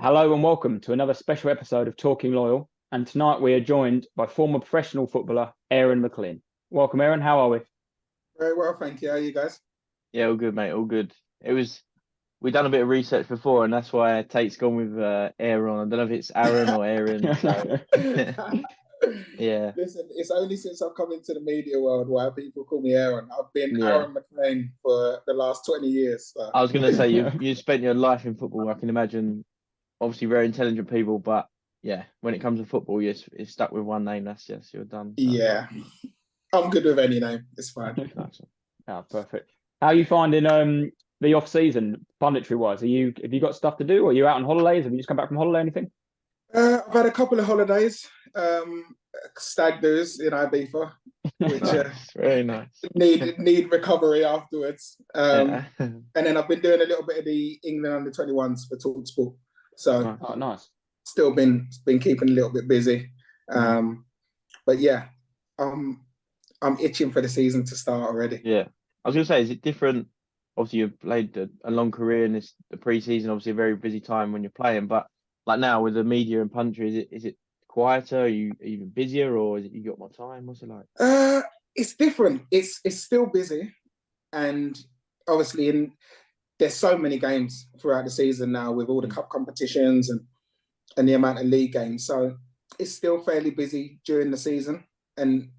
Hello and welcome to another special episode of Talking Loyal. And tonight we are joined by former professional footballer Aaron McLean. Welcome, Aaron. How are we? Very well, thank you. How are you guys? Yeah, all good, mate. All good. We've done a bit of research before, and that's why Tate's gone with Aaron. I don't know if it's Aaron or Aaron. So yeah, Listen, it's only since I've come into the media world why people call me Aaron. I've been yeah. Aaron McLean for the last 20 years. So. I was going to say you spent your life in football. I can imagine, obviously, very intelligent people, but yeah, when it comes to football, you're stuck with one name. That's just you're done. So. Yeah, I'm good with any name. It's fine. Oh, perfect. How are you finding the off season, punditry wise? Have you got stuff to do, or are you out on holidays? Have you just come back from holiday? Anything? I've had a couple of holidays, stag do's in Ibiza, which very nice. need recovery afterwards. Yeah. And then I've been doing a little bit of the England under-21s for TalkSport. So nice. Still been keeping a little bit busy. But yeah, I'm itching for the season to start already. Yeah, I was going to say, is it different? Obviously, you've played a long career in the pre-season. Obviously, a very busy time when you're playing. But like now with the media and punditry, is it quieter? Are you even busier, or is it you got more time? What's it like? It's different. It's still busy, and obviously, there's so many games throughout the season now with all the cup competitions and the amount of league games. So it's still fairly busy during the season, and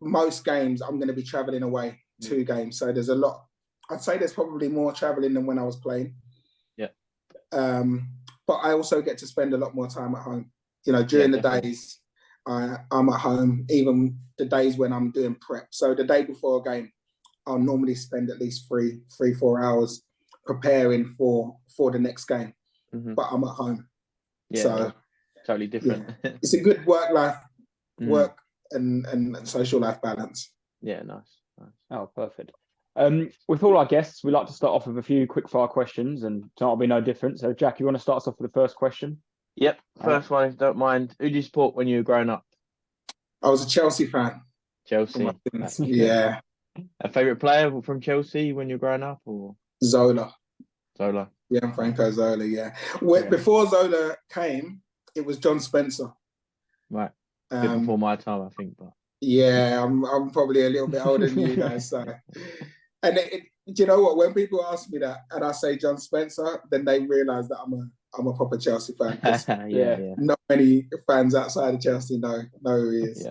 most games I'm going to be traveling away to games. So there's a lot. I'd say there's probably more traveling than when I was playing. Yeah. But I also get to spend a lot more time at home. You know, during the days, I'm at home, even the days when I'm doing prep. So the day before a game, I'll normally spend at least 4 hours preparing for the next game. But I'm at home. Yeah, so totally different. Yeah. It's a good work and social life balance. Yeah, nice. Oh, perfect. With all our guests, we like to start off with a few quick fire questions, and tonight will be no different. So, Jack, you want to start us off with the first question? Yep, first one, if you don't mind. Who did you support when you were growing up? I was a Chelsea fan. Chelsea. Yeah. A favourite player from Chelsea when you were growing up, or Zola? Yeah, Franco Zola. Yeah. Before Zola came, it was John Spencer. Right. A bit before my time, I think, but. Yeah, I'm probably a little bit older than you guys. So, and do you know what? When people ask me that, and I say John Spencer, then they realise that I'm a proper Chelsea fan. Yeah. Not many fans outside of Chelsea know who he is.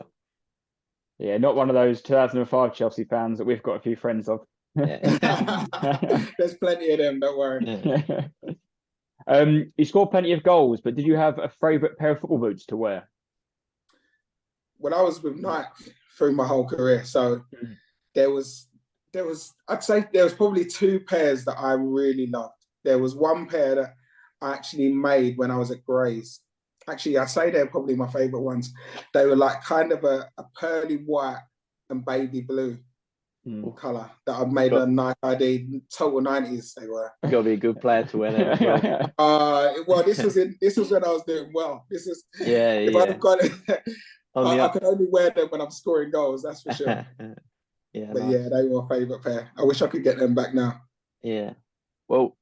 Yeah, not one of those 2005 Chelsea fans that we've got a few friends of. Yeah. There's plenty of them. Don't worry. Yeah. You scored plenty of goals, but did you have a favourite pair of football boots to wear? When I was with Nike through my whole career, so there was I'd say there was probably two pairs that I really loved. There was one pair that I actually made when I was at Grays. Actually, I say they're probably my favourite ones. They were like kind of a pearly white and baby blue colour that I've made a Nike ID total 90s. They were. You gotta be a good player to wear them as well. Well, this was when I was doing well. This is if I'd have got it. I could only wear them when I'm scoring goals, that's for sure. Yeah, but yeah, they were my favourite pair. I wish I could get them back now. Yeah. Well,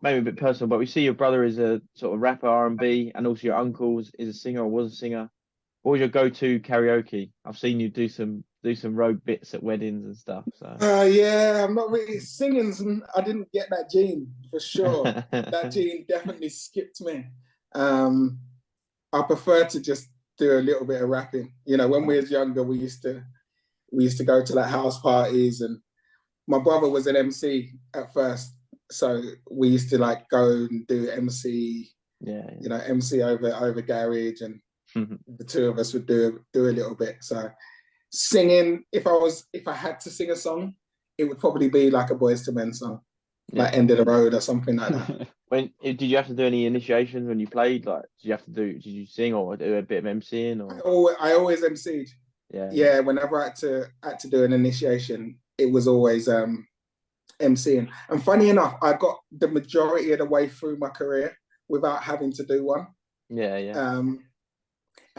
maybe a bit personal, but we see your brother is a sort of rapper, R&B, and also your uncle is a singer or was a singer. What was your go-to karaoke? I've seen you do some rogue bits at weddings and stuff. So. Yeah, I'm not really singing. I didn't get that gene for sure. That gene definitely skipped me. I prefer to just do a little bit of rapping. You know, when we was younger, we used to go to like house parties, and my brother was an MC at first, so we used to like go and do MC. Yeah. You know, MC over garage, and the two of us would do a little bit. So singing, if I had to sing a song, it would probably be like a Boyz II Men song, like End of the Road or something like that. Did you have to do any initiations when you played? Like, did you sing or do a bit of MCing? Or I always MC'd. Yeah. Whenever I had to do an initiation, it was always MCing. And funny enough, I got the majority of the way through my career without having to do one. Yeah.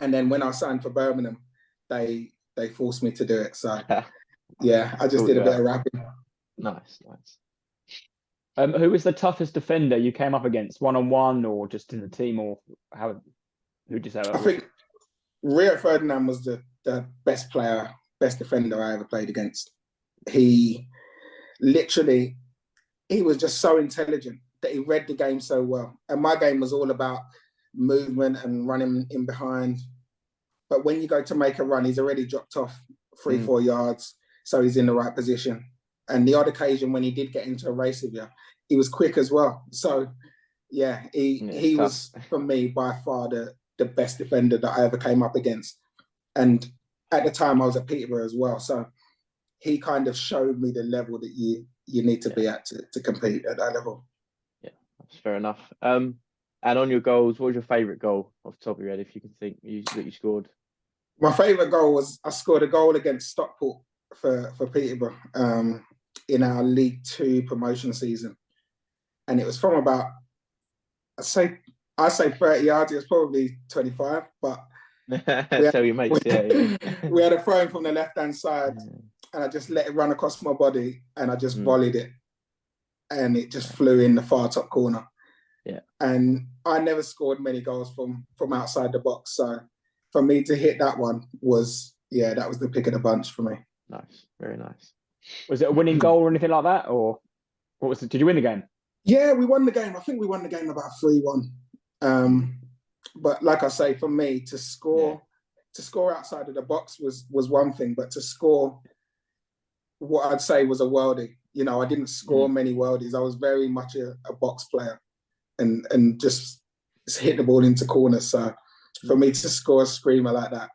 And then when I signed for Birmingham, they forced me to do it. So yeah, I just did a bit of rapping. Nice. Who was the toughest defender you came up against, one on one or just in the team, or how? Who'd you say that I was? think Rio Ferdinand was the best player, best defender I ever played against. He literally, he was just so intelligent that he read the game so well. And my game was all about movement and running in behind. But when you go to make a run, he's already dropped off 3-4 yards, so he's in the right position. And the odd occasion when he did get into a race with you, he was quick as well. So yeah, he was, for me, by far the best defender that I ever came up against. And at the time I was at Peterborough as well. So he kind of showed me the level that you need to be at to compete at that level. Yeah, that's fair enough. And on your goals, what was your favourite goal off the top of your head, if you can think, that you scored? My favourite goal was I scored a goal against Stockport for Peterborough in our League 2 promotion season. And it was from about, I say 30 yards, it was probably 25, but Tell your mates, we had a throw in from the left-hand side and I just let it run across my body and I just volleyed it and it just flew in the far top corner. Yeah. And I never scored many goals from outside the box. So for me to hit that one was, that was the pick of the bunch for me. Nice, very nice. Was it a winning goal or anything like that, or what was it? Did you win the game? Yeah, we won the game. I think we won the game about 3-1. But like I say, for me to score outside of the box was one thing, but to score what I'd say was a worldie. You know, I didn't score many worldies. I was very much a box player and just hit the ball into corners. So for me to score a screamer like that,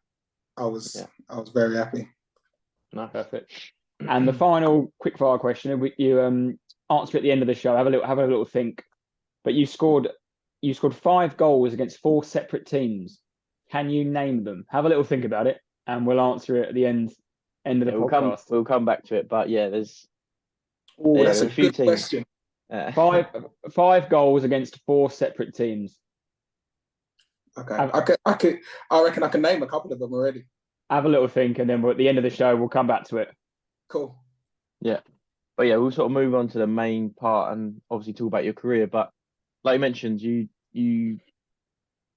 I was very happy. Nice. Perfect. And the final quickfire question, you answer at the end of the show. Have a little think. But you scored 5 goals against 4 separate teams. Can you name them? Have a little think about it, and we'll answer it at the end of the podcast. We'll come back to it. But there's that's a few good teams. Question. 5 goals against 4 separate teams. Okay, I reckon I can name a couple of them already. Have a little think, and then at the end of the show, we'll come back to it. Cool. Yeah. But we'll sort of move on to the main part and obviously talk about your career. But like you mentioned, you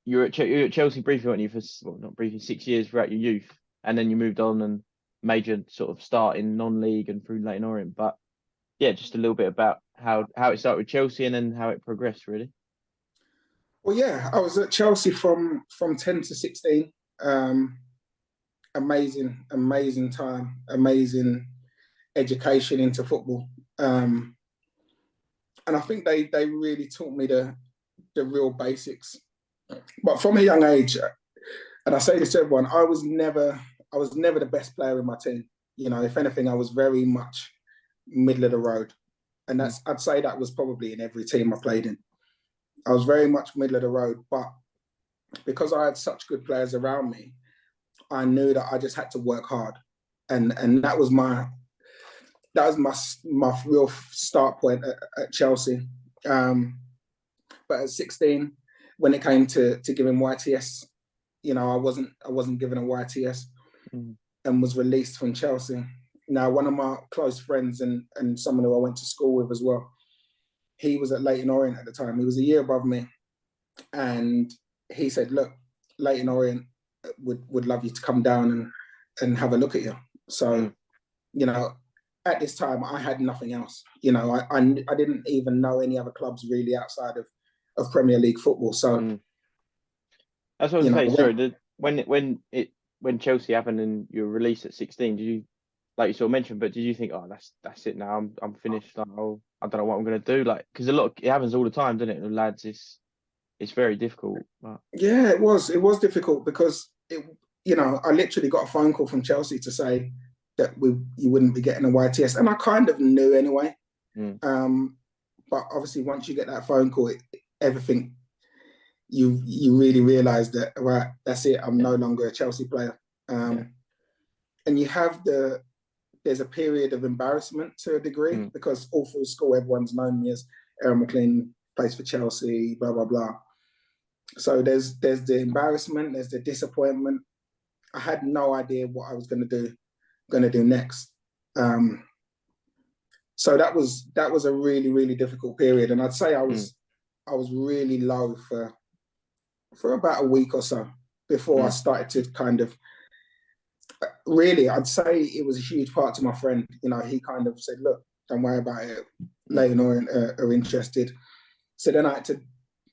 were at Chelsea briefly, weren't you? Not briefly, 6 years throughout your youth, and then you moved on and made your sort of start in non-league and through Leyton Orient. But just a little bit about how it started with Chelsea and then how it progressed, really. Well, I was at Chelsea from 10 to 16. Amazing time, amazing education into football. And I think they really taught me the real basics. But from a young age, and I say this to everyone, I was never the best player in my team. You know, if anything, I was very much middle of the road. And I'd say that was probably in every team I played in. I was very much middle of the road, but because I had such good players around me, I knew that I just had to work hard. And that was my real start point at Chelsea. But at 16, when it came to giving YTS, you know, I wasn't given a YTS and was released from Chelsea. Now, one of my close friends and someone who I went to school with as well, he was at Leyton Orient at the time. He was a year above me. And he said, look, Leyton Orient would love you to come down and have a look at you. So, you know, at this time, I had nothing else. You know, I didn't even know any other clubs really outside of Premier League football. So that's what I was saying. Sorry, when Chelsea happened and you were released at 16, did you, like you sort of mentioned, but did you think, oh, that's it now, I'm finished? Like, oh, I don't know what I'm going to do. Like, because it happens all the time, doesn't it? And lads, it's very difficult. But... Yeah, it was difficult because I literally got a phone call from Chelsea to say that you wouldn't be getting a YTS, and I kind of knew anyway. But obviously, once you get that phone call, everything you really realise that, right, that's it. I'm no longer a Chelsea player. And you have there's a period of embarrassment to a degree because all through school, everyone's known me as Aaron McLean, plays for Chelsea, blah, blah, blah. So there's the embarrassment, there's the disappointment. I had no idea what I was going to do next. So that was a really, really difficult period. And I'd say I was really low for about a week or so before I started to kind of, really, I'd say it was a huge part to my friend. You know, he kind of said, look, don't worry about it. Leighton Orient are interested. So then I had to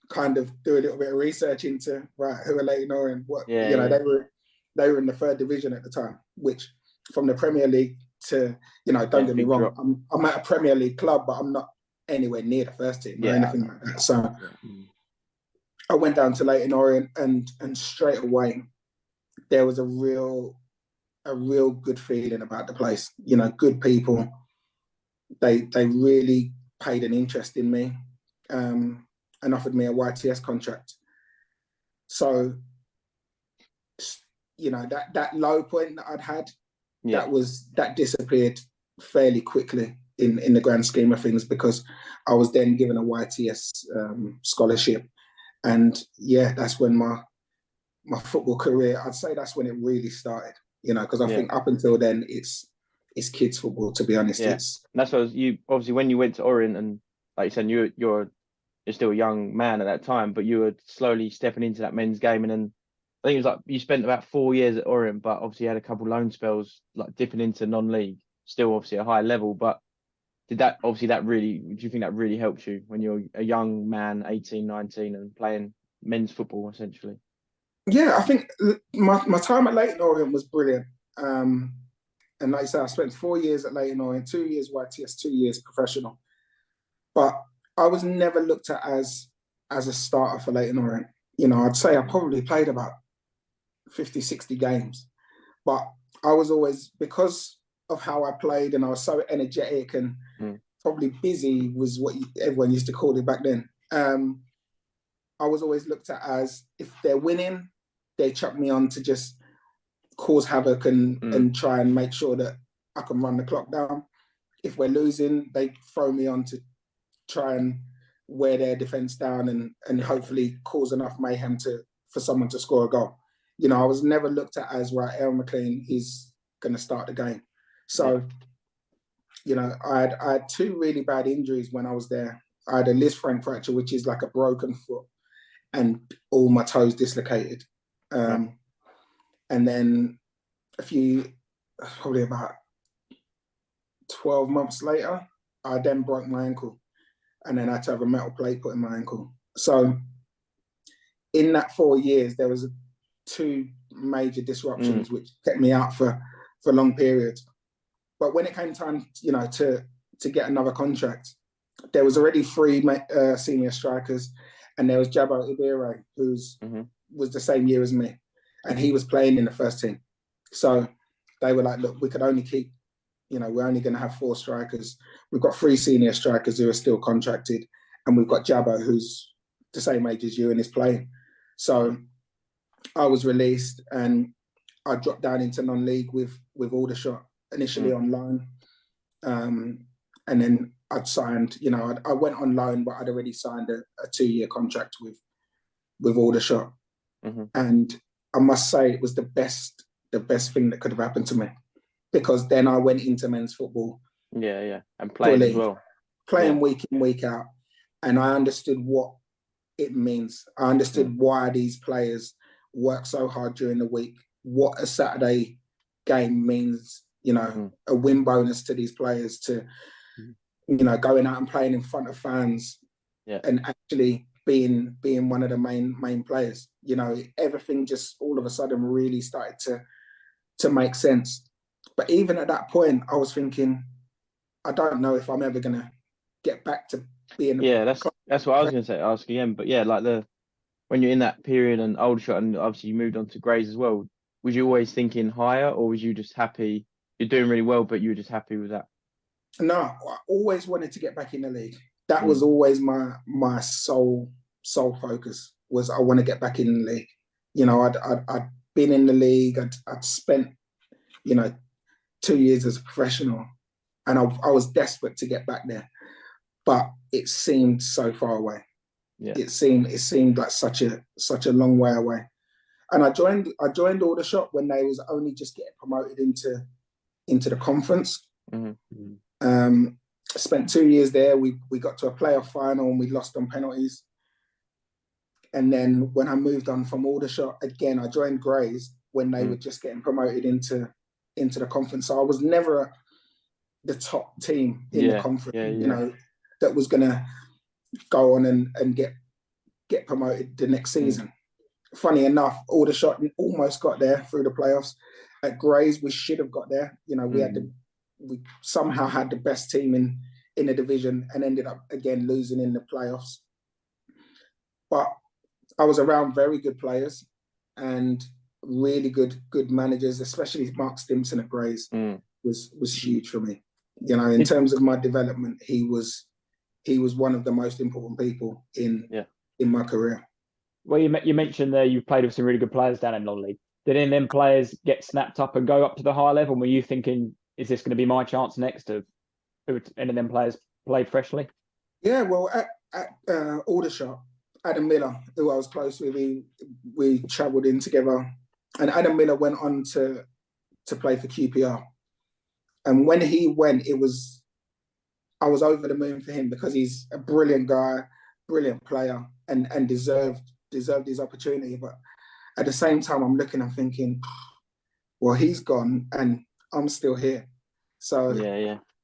kind of do a little bit of research into, right, who are Leighton Orient? What, you know, they were in the 3rd division at the time, which from the Premier League to, you know, don't get me wrong, I'm at a Premier League club, but I'm not anywhere near the first team or anything like that. So I went down to Leighton Orient, and straight away there was a real good feeling about the place. You know, good people. They really paid an interest in me, and offered me a YTS contract. So, you know, that low point that I'd had, that disappeared fairly quickly in the grand scheme of things, because I was then given a YTS scholarship. And that's when my football career, I'd say that's when it really started, you know, because I think up until then it's kids football, to be honest. And that's what you, obviously when you went to Orient, and like you said, you're still a young man at that time, but you were slowly stepping into that men's game. And then I think it was like you spent about 4 years at Orient, but obviously you had a couple loan spells, like dipping into non-league, still obviously a high level. But do you think that really helped you when you're a young man, 18, 19, and playing men's football essentially? Yeah, I think my time at Leighton Orient was brilliant. And like I said, I spent 4 years at Leighton Orient, 2 years YTS, 2 years professional. But I was never looked at as a starter for Leighton Orient. You know, I'd say I probably played about 50, 60 games. But I was always, because of how I played, and I was so energetic and probably busy was what everyone used to call it back then. I was always looked at as, if they're winning, they chuck me on to just cause havoc and try and make sure that I can run the clock down. If we're losing, they throw me on to try and wear their defence down and hopefully cause enough mayhem for someone to score a goal. You know, I was never looked at as, right, Aaron McLean is going to start the game. So, you know, I had 2 really bad injuries when I was there. I had a Lisfranc fracture, which is like a broken foot, and all my toes dislocated. And then probably about 12 months later, I then broke my ankle, and then I had to have a metal plate put in my ankle. So in that 4 years, there was 2 major disruptions which kept me out for long periods. But when it came time, you know, to get another contract, there was already 3 senior strikers, and there was Jabo Ibire, who's was the same year as me, and he was playing in the first team. So they were like, look, we could only keep, you know, we're only going to have 4 strikers. We've got 3 senior strikers who are still contracted, and we've got Jabo, who's the same age as you and is playing. So I was released, and I dropped down into non-league with Aldershot, initially on loan. And then I'd signed, you know, I went on loan, but I'd already signed a 2-year contract with Aldershot. And I must say it was the best thing that could have happened to me, because then I went into men's football. And playing fully, as well. Playing week in, week out. And I understood what it means. I understood why these players work so hard during the week, what a Saturday game means, you know, a win bonus to these players, to, you know, going out and playing in front of fans and actually being one of the main players. You know, everything just all of a sudden really started to make sense. But even at that point, I was thinking, I don't know if I'm ever going to get back to being that's what I was going to ask again. But like when you're in that period and Aldershot, and obviously you moved on to Grays as well, was you always thinking higher, or was you just happy? You're doing really well, but you were just happy with that? No, I always wanted to get back in the league. That was always my sole focus, was I want to get back in the league. You know, I'd been in the league. I'd spent, you know, 2 years as a professional, and I was desperate to get back there, but it seemed so far away. It seemed like such a long way away. And I joined Aldershot when they was only just getting promoted into the conference. spent 2 years there. We got to a playoff final and we lost on penalties. And then when I moved on from Aldershot, again, I joined Grays when they were just getting promoted into the conference. So I was never the top team in the conference, you know, that was going to go on and get promoted the next season. Funny enough, Aldershot almost got there through the playoffs. At Grays, we should have got there. You know, we somehow had the best team in the division and ended up again losing in the playoffs. But I was around very good players and really good managers, especially Mark Stimson at Grays was huge for me. You know, in terms of my development, he was one of the most important people in my career. Well, you mentioned there you played with some really good players down in non-league. Did any of them players get snapped up and go up to the higher level? And were you thinking, is this going to be my chance next? Of any of them players played freshly? Yeah, well, at Aldershot, Adam Miller, who I was close with, we travelled in together. And Adam Miller went on to play for QPR. And when he went, I was over the moon for him because he's a brilliant guy, brilliant player, and deserved his opportunity. But at the same time, I'm looking and thinking, well, he's gone and I'm still here. So,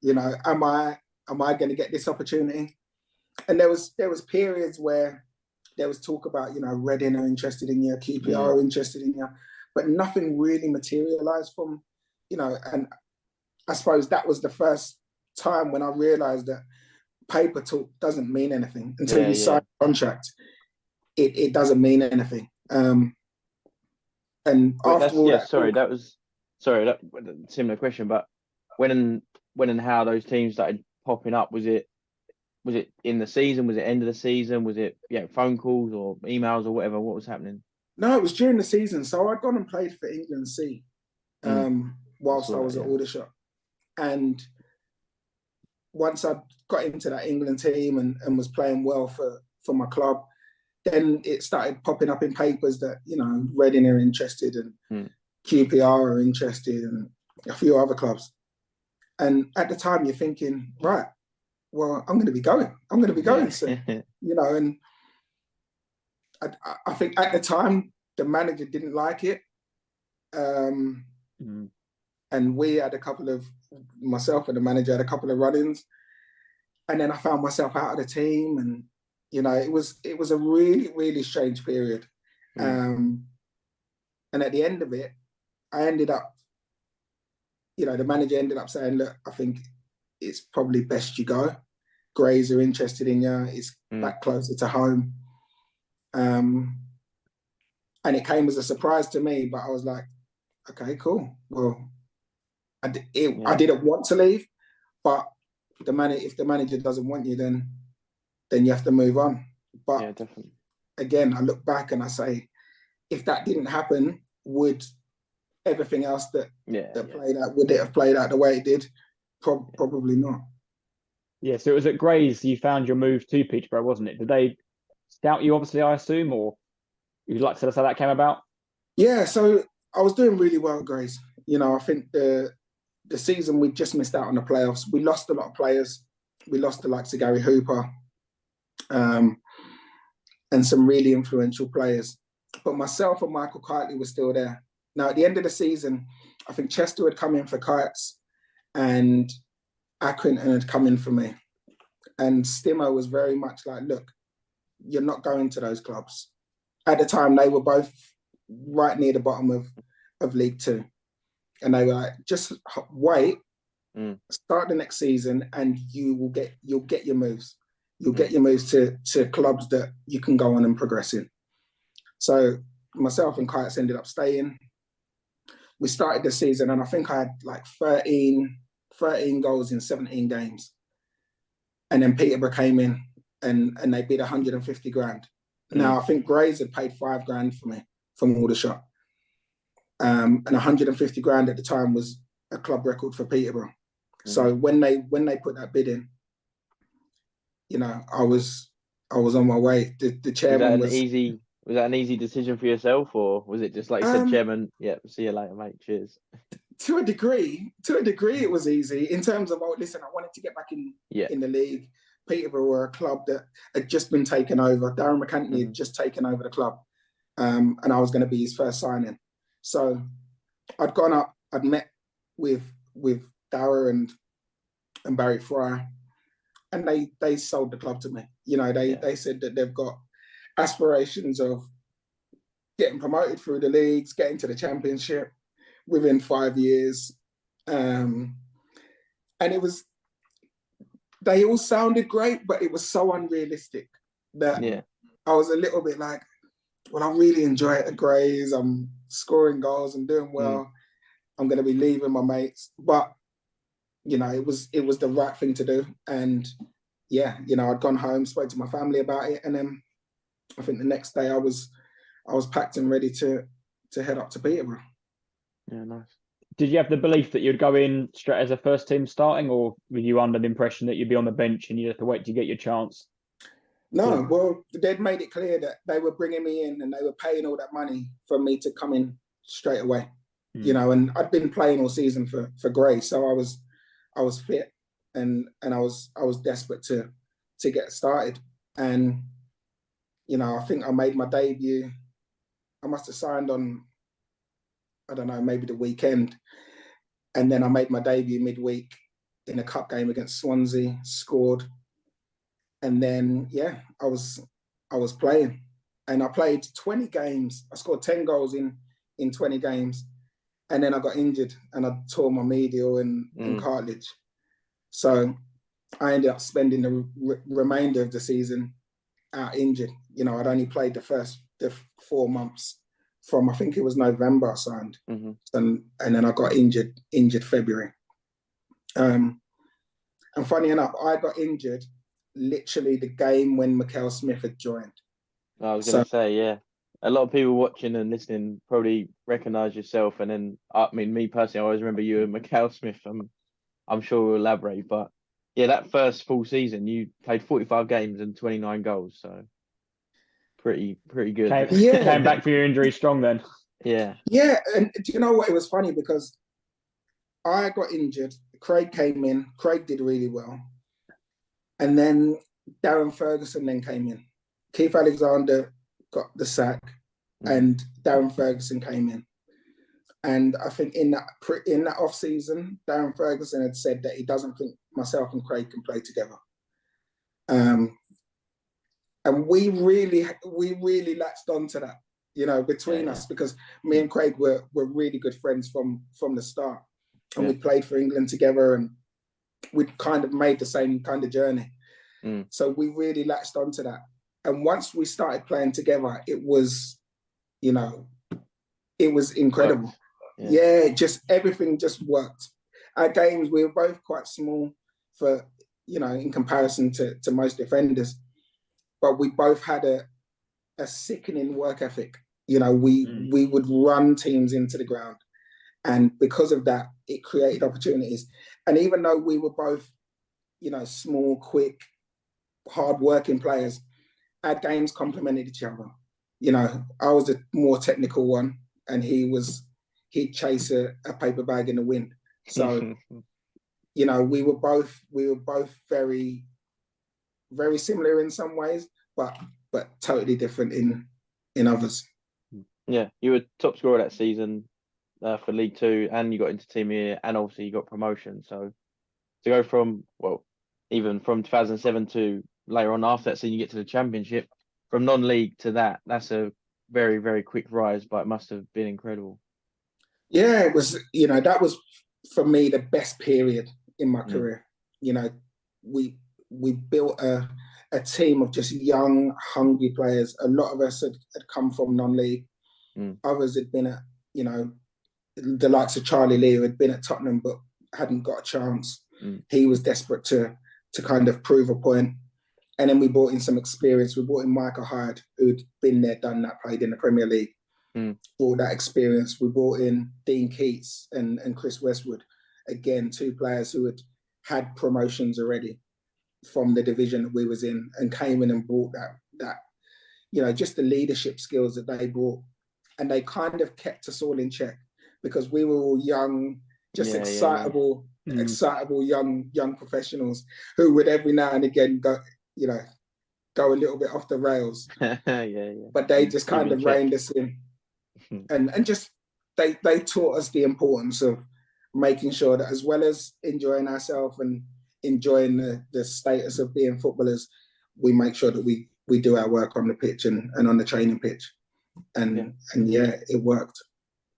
you know, am I going to get this opportunity? And there was periods where there was talk about, you know, Reading are interested in you, QPR are interested in you, but nothing really materialised from, you know, and I suppose that was the first time when I realised that paper talk doesn't mean anything until you sign a contract. It doesn't mean anything. And after all that, that was similar question. But when and how those teams started popping up, was it in the season? Was it end of the season? Was it phone calls or emails or whatever? What was happening? No, it was during the season. So I'd gone and played for England C whilst I was at Aldershot. And once I got into that England team and was playing well for my club, then it started popping up in papers that, you know, Reading are interested and QPR are interested and a few other clubs. And at the time you're thinking, right, well, I'm going to be going soon, you know, and I think at the time the manager didn't like it. And we had myself and the manager had a couple of run-ins, and then I found myself out of the team, and you know, it was a really, really strange period. And at the end of it, I ended up, you know, the manager ended up saying, look, I think it's probably best you go. Grays are interested in you. It's back closer to home. And it came as a surprise to me, but I was like, okay, cool. Well, I didn't want to leave, but if the manager doesn't want you, then you have to move on. But definitely. Again, I look back and I say, if that didn't happen, would everything else that played out, would it have played out the way it did? Probably not. Yeah, so it was at Grays you found your move to Peterborough, wasn't it? Did they scout you, obviously, I assume, or you'd like to tell us how that came about? Yeah, so I was doing really well at Grays. You know, I think the season we just missed out on the playoffs. We lost a lot of players. We lost the likes of Gary Hooper and some really influential players. But myself and Michael Kitely were still there. Now, at the end of the season, I think Chester had come in for Kites and Accrington had come in for me. And Stimo was very much like, look, you're not going to those clubs. At the time, they were both right near the bottom of League Two. And they were like, just wait, start the next season and you'll get your moves. You'll get your moves to clubs that you can go on and progress in. So myself and Kites ended up staying. We started the season and I think I had like 13 goals in 17 games. And then Peterborough came in and they bid 150 grand. Now I think Grays had paid 5 grand for me from Aldershot. And 150 grand at the time was a club record for Peterborough. So when they put that bid in, you know, I was on my way. The chairman was that an easy decision for yourself, or was it just like you said, chairman? Yeah, see you later, mate. Cheers. to a degree, it was easy in terms of, listen, I wanted to get back in the league. Peterborough were a club that had just been taken over. Darren McCanty had just taken over the club, and I was going to be his first signing. So I'd gone up. I'd met with Darren and Barry Fry, and they sold the club to me. They said that they've got aspirations of getting promoted through the leagues, getting to the championship within 5 years. And they all sounded great, but it was so unrealistic that I was a little bit like, well, I really enjoy it at Grays. I'm scoring goals and doing well. I'm going to be leaving my mates. But, it was the right thing to do. And I'd gone home, spoke to my family about it. And then I think the next day I was packed and ready to head up to Peterborough. Yeah, nice. Did you have the belief that you'd go in straight as a first team starting, or were you under the impression that you'd be on the bench and you'd have to wait to get your chance? No, well, they'd made it clear that they were bringing me in and they were paying all that money for me to come in straight away. And I'd been playing all season for Gray, so I was fit and I was desperate to get started. And I think I made my debut. I must have signed on, I don't know, maybe the weekend. And then I made my debut midweek in a cup game against Swansea, scored. And then, I was playing. And I played 20 games. I scored 10 goals in 20 games. And then I got injured and I tore my medial and cartilage. So I ended up spending the remainder of the season out injured. I'd only played the 4 months from, I think it was November I signed. And then I got injured February. And funny enough, I got injured literally the game when Mikel Smith had joined. I was going to say, a lot of people watching and listening probably recognise yourself. And then, me personally, I always remember you and Mikel Smith. I'm sure we'll elaborate. But that first full season, you played 45 games and 29 goals. So pretty good. Came back for your injury strong then. Yeah, and do you know what? It was funny because I got injured. Craig came in. Craig did really well. And then Darren Ferguson then came in. Keith Alexander got the sack and Darren Ferguson came in. And I think in that off season, Darren Ferguson had said that he doesn't think myself and Craig can play together. And we really latched onto that, between us, because me and Craig were really good friends from the start. And we played for England together and we'd kind of made the same kind of journey. So we really latched onto that. And once we started playing together, it was, it was incredible. Just everything just worked. Our games, we were both quite small for, in comparison to most defenders. But we both had a sickening work ethic. We would run teams into the ground. And because of that, it created opportunities. And even though we were both, small, quick, hard-working players, our games complemented each other. I was a more technical one and he'd chase a paper bag in the wind. So, we were both very, very similar in some ways, but totally different in others. Yeah, you were top scorer that season for League Two, and you got into Team Year, and obviously you got promotion. So to go from, even from 2007 to later on after that season, you get to the Championship, from non-league to that's a very, very quick rise, but it must have been incredible. Yeah, it was, that was for me the best period in my career. We built a team of just young, hungry players. A lot of us had come from non-league. Others had been at, the likes of Charlie Lee, who had been at Tottenham but hadn't got a chance. He was desperate to kind of prove a point. And then we brought in some experience. We brought in Michael Hyde, who'd been there, done that, played in the Premier League. All that experience. We brought in Dean Keats and Chris Westwood. Again, two players who had promotions already from the division that we was in, and came in and brought that just the leadership skills that they brought. And they kind of kept us all in check because we were all young, just Yeah. excitable young professionals who would every now and again go a little bit off the rails. Yeah. But they just Keep kind in of check. reined us in, and just they taught us the importance of making sure that as well as enjoying ourselves and enjoying the status of being footballers, we make sure that we do our work on the pitch and on the training pitch. And it worked.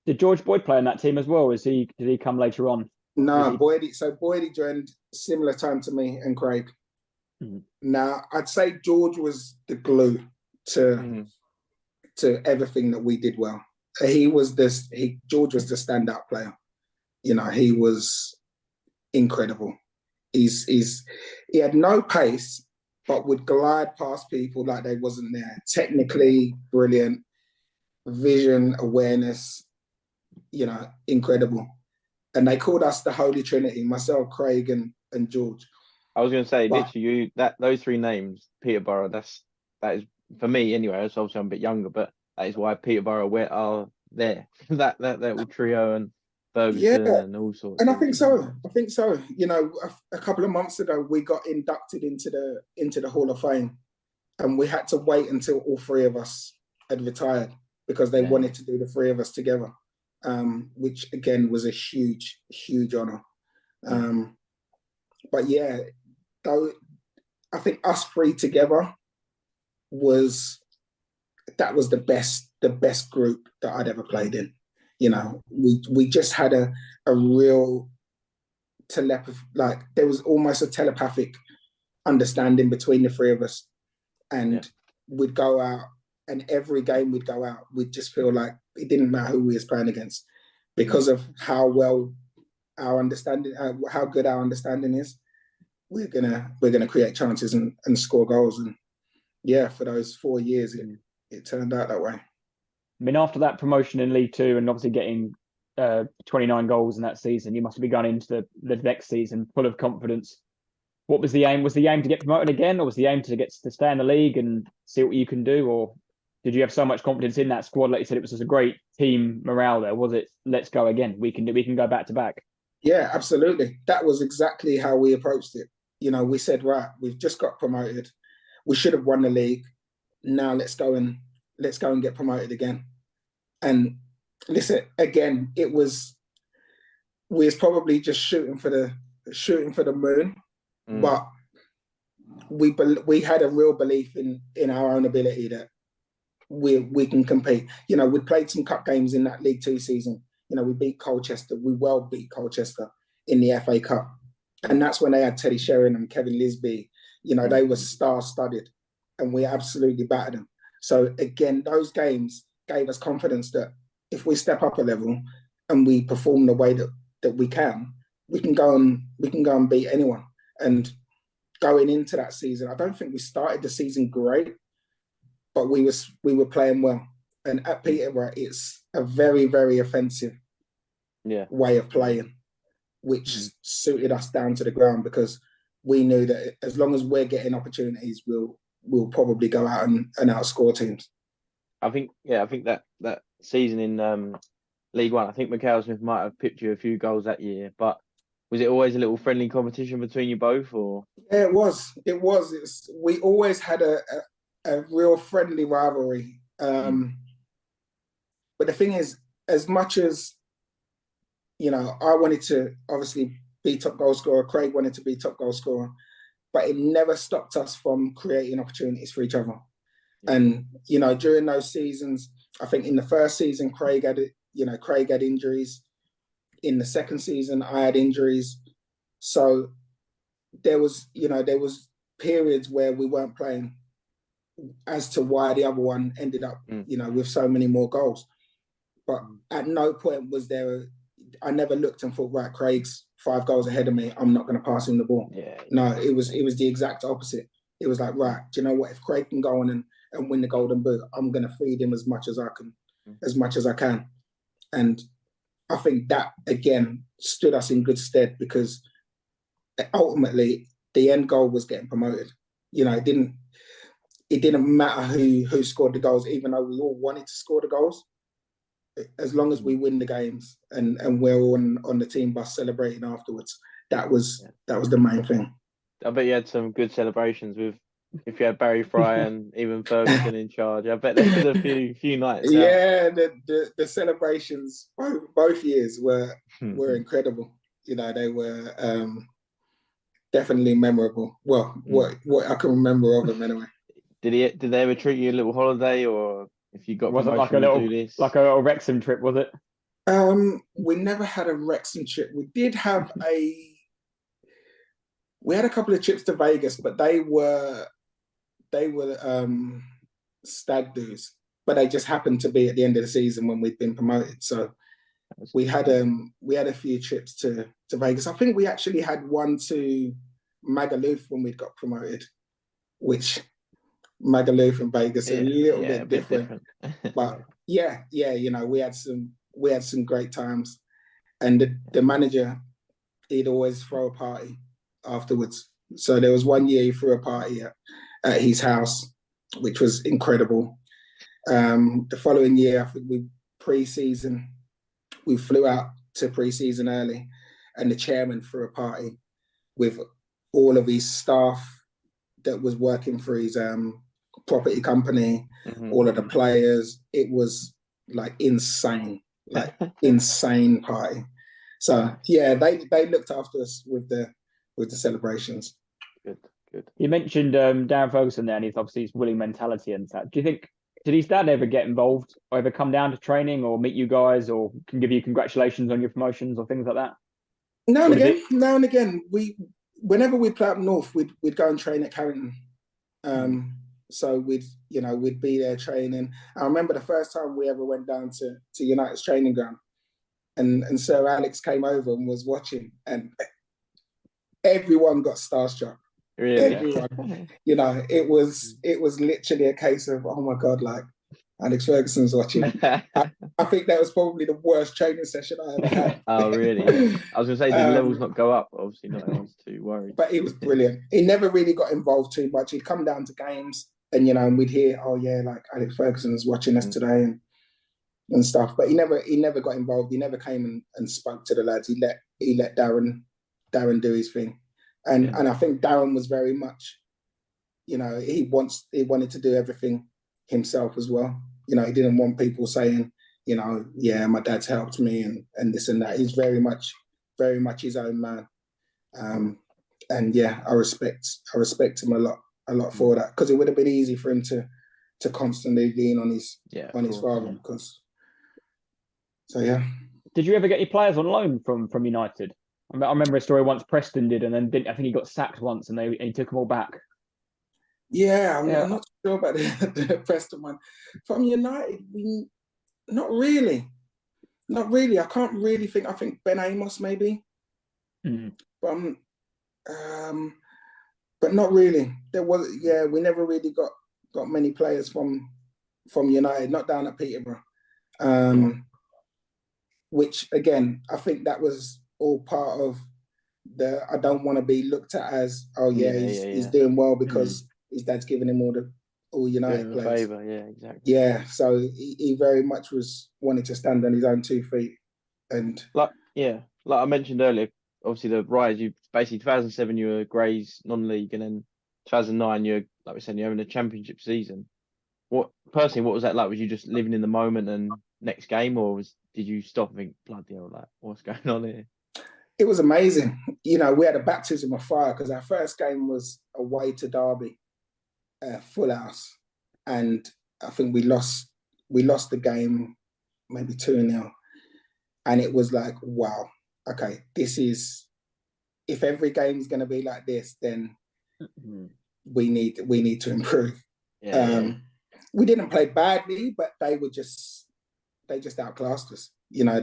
Did George Boyd play in that team as well? Did he come later on? No, Boydie joined similar time to me and Craig. Now, I'd say George was the glue to everything that we did well. George was the standout player. He was incredible. He had no pace, but would glide past people like they wasn't there. Technically brilliant, vision, awareness, incredible. And they called us the Holy Trinity, myself, Craig, and George. I was going to say, literally, those three names, Peterborough, that is for me anyway. So obviously I'm a bit younger, but that is why Peterborough are there. that little trio and Ferguson and all sorts. And I think so. A couple of months ago we got inducted into the Hall of Fame, and we had to wait until all three of us had retired because they wanted to do the three of us together, which again was a huge honour. But yeah, though, I think us three together was the best group that I'd ever played in. We just had a real telepathy, like there was almost a telepathic understanding between the three of us. And we'd go out, and every game we'd go out, we'd just feel like it didn't matter who we was playing against because of how well our understanding, how good our understanding is. We're gonna create chances and score goals. And for those 4 years, it turned out that way. I mean, after that promotion in League Two and obviously getting 29 goals in that season, you must have gone into the next season full of confidence. What was the aim? Was the aim to get promoted again, or was the aim to stay in the league and see what you can do? Or did you have so much confidence in that squad? Like you said, it was just a great team morale there. Was it, let's go again? We can go back to back. Yeah, absolutely. That was exactly how we approached it. We said, right, we've just got promoted. We should have won the league. Now let's go and get promoted again. And listen, again, we was probably just shooting for the moon, but we had a real belief in our own ability that we can compete. We played some cup games in that League Two season. We beat Colchester. We well beat Colchester in the FA Cup, and that's when they had Teddy Sheringham and Kevin Lisby. They were star-studded, and we absolutely battered them. So again, those games gave us confidence that if we step up a level and we perform the way that we can go and beat anyone. And going into that season, I don't think we started the season great, but we were playing well. And at Peterborough, it's a very, very offensive way of playing, which suited us down to the ground because we knew that as long as we're getting opportunities, we'll probably go out and outscore teams. I think that season in League One, I think Mikhail Smith might have pipped you a few goals that year, but was it always a little friendly competition between you both, or? Yeah, it was. We always had a real friendly rivalry. But the thing is, as much as I wanted to obviously be top goal scorer, Craig wanted to be top goal scorer, but it never stopped us from creating opportunities for each other. And during those seasons, I think in the first season, Craig had injuries. In the second season, I had injuries. So there was periods where we weren't playing, as to why the other one ended up, with so many more goals. But at no point was there, I never looked and thought, right, Craig's 5 goals ahead of me, I'm not going to pass him the ball. No, it was the exact opposite. It was like, right, do you know what? If Craig can go on and win the Golden Boot, I'm going to feed him as much as I can. And I think that, again, stood us in good stead because ultimately the end goal was getting promoted. It didn't matter who scored the goals, even though we all wanted to score the goals. as long as we win the games and we're on the team bus celebrating afterwards, that was the main thing. I bet you had some good celebrations with if you had Barry Fry and even Ferguson in charge. I bet there was a few nights out. Yeah, the celebrations both years were incredible. You know, they were definitely memorable. Well, what I can remember of them anyway. Did they ever treat you a little holiday, or if you got Was it like a promotion, little do this? like a little Wrexham trip? Was it? We never had a Wrexham trip. We did have we had a couple of trips to Vegas, but they were stag do's. But they just happened to be at the end of the season when we'd been promoted. So we had a few trips to Vegas. I think we actually had one to Magaluf when we got promoted, which Magaluf and Vegas are a little bit different. But yeah, you know, we had some great times. And the manager, he'd always throw a party afterwards. So there was one year he threw a party at his house, which was incredible. The following year, I think pre-season, we flew out to pre-season early, and the chairman threw a party with all of his staff that was working for his property company, all of the players. It was like insane party. So yeah, they looked after us with the celebrations. Good. You mentioned Darren Ferguson there, and he's obviously his winning mentality and that. Do you think, did his dad ever get involved or ever come down to training or meet you guys or can give you congratulations on your promotions or things like that? Now and again, whenever we'd play up north, we'd go and train at Carrington. So we'd be there training. I remember the first time we ever went down to United's training ground, and Sir Alex came over and was watching, and everyone got starstruck. Really? Everyone. You know, it was literally a case of, oh my God, like Alex Ferguson's watching. I think that was probably the worst training session I ever had. Oh, really? I was going to say, did the levels not go up? Obviously not, everyone's too worried. But he was brilliant. He never really got involved too much. He'd come down to games and, you know, and we'd hear, oh yeah, like Alex Ferguson's watching us today and stuff. But he never got involved. He never came and spoke to the lads. He let Darren do his thing. And I think Darren was very much, you know, he wanted to do everything himself as well. You know, he didn't want people saying, you know, yeah, my dad's helped me and this and that. He's very much his own man. And yeah, I respect him a lot for that, because it would have been easy for him to constantly lean on his father. Because so yeah. Did you ever get your players on loan from United? I remember a story once Preston did, and then I think he got sacked once, and he took them all back. Yeah, I'm not sure about the Preston one. From United, not really. I can't really think. I think Ben Amos maybe, but not really. There was we never really got many players from United, not down at Peterborough. Which again, I think that was all part of I don't want to be looked at as, he's doing well because his dad's giving him all United players. Favor, yeah, exactly. Yeah, so he very much was wanting to stand on his own 2 feet, and like I mentioned earlier, obviously the rise. You basically 2007 you were Grays non-league, and then 2009 you're, like we said, you're having a championship season. What was that like? Was you just living in the moment and next game, or did you stop and think, bloody hell, like what's going on here? It was amazing. You know, we had a baptism of fire because our first game was away to Derby, full house, and I think we lost the game maybe 2-0, and it was like, wow, okay, this is, if every game is going to be like this, then we need to improve. We didn't play badly, but they just outclassed us. You know,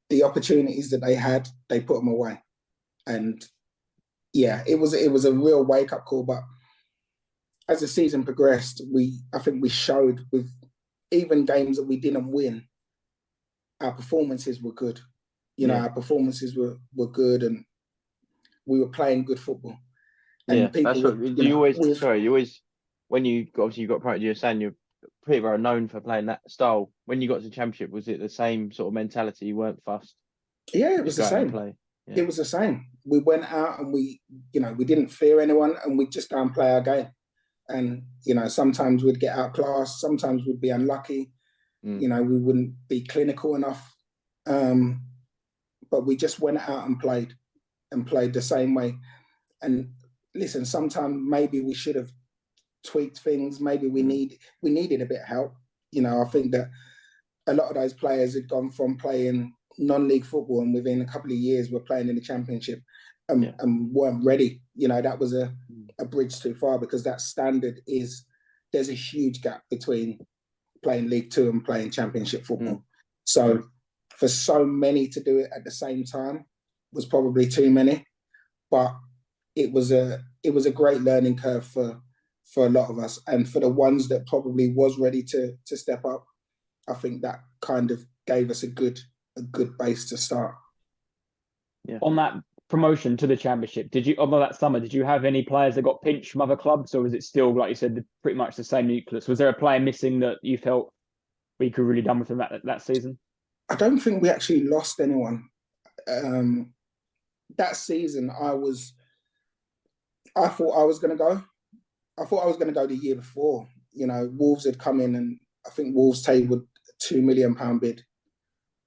the opportunities that they had, they put them away. And yeah, it was a real wake-up call. But as the season progressed, I think we showed, with even games that we didn't win, our performances were good. You know, our performances were good, and we were playing good football. And that's what you always when you got promoted, you're saying you're Peterborough are known for playing that style. When you got to the Championship, was it the same sort of mentality? You weren't fussed? Yeah, it was the Go out and same. play? Yeah. It was the same. We went out and we didn't fear anyone, and we'd just go and play our game. And, sometimes we'd get outclassed, sometimes we'd be unlucky. We wouldn't be clinical enough. But we just went out and played the same way. And listen, sometimes maybe we should have tweaked things. Maybe we needed a bit of help. I think that a lot of those players had gone from playing non-league football, and within a couple of years were playing in the Championship and weren't ready. That was a bridge too far, because that standard there's a huge gap between playing League Two and playing Championship football. So for so many to do it at the same time was probably too many, but it was a great learning curve for a lot of us, and for the ones that probably was ready to step up. I think that kind of gave us a good base to start. Yeah. On that promotion to the Championship, although that summer, did you have any players that got pinched from other clubs, or was it still, like you said, pretty much the same nucleus? Was there a player missing that you felt we could really done with him that season? I don't think we actually lost anyone. That season, I thought I was going to go. I thought I was going to go the year before. Wolves had come in, and I think Wolves tabled a £2 million bid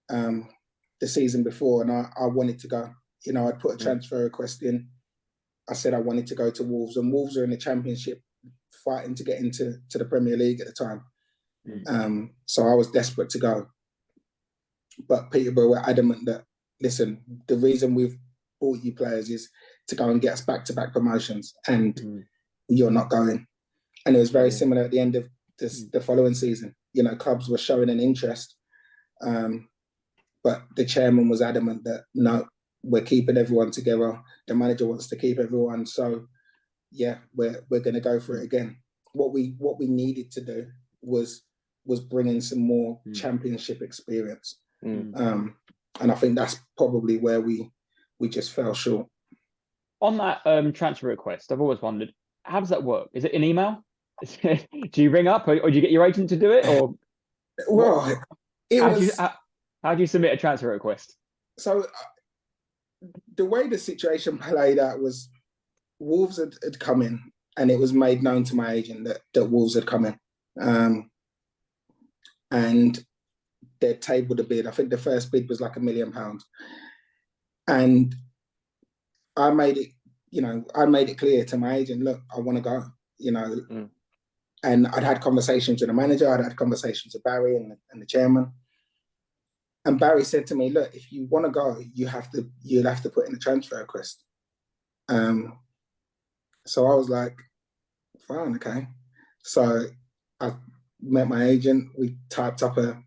the season before, and I wanted to go. I'd put a transfer request in. I said I wanted to go to Wolves, and Wolves are in the Championship fighting to get into the Premier League at the time. So I was desperate to go. But Peterborough were adamant that, listen, the reason we've bought you players is to go and get us back-to-back promotions, and you're not going. And it was very similar at the end of the following season. Clubs were showing an interest, but the chairman was adamant that, no, we're keeping everyone together. The manager wants to keep everyone. So, yeah, we're going to go for it again. What we needed to do was bring in some more Championship experience. And I think that's probably where we just fell short. On that transfer request, I've always wondered, how does that work? Is it an email? Do you ring up, or do you get your agent to do it? Or well, how do you submit a transfer request? So the way the situation played out was Wolves had come in, and it was made known to my agent that Wolves had come in. And they tabled a bid. I think the first bid was like £1 million. And I made it clear to my agent, look, I want to go, And I'd had conversations with the manager, I'd had conversations with Barry and the chairman. And Barry said to me, look, if you want to go, you'll have to put in a transfer request. So I was like, fine, okay. So I met my agent, we typed up a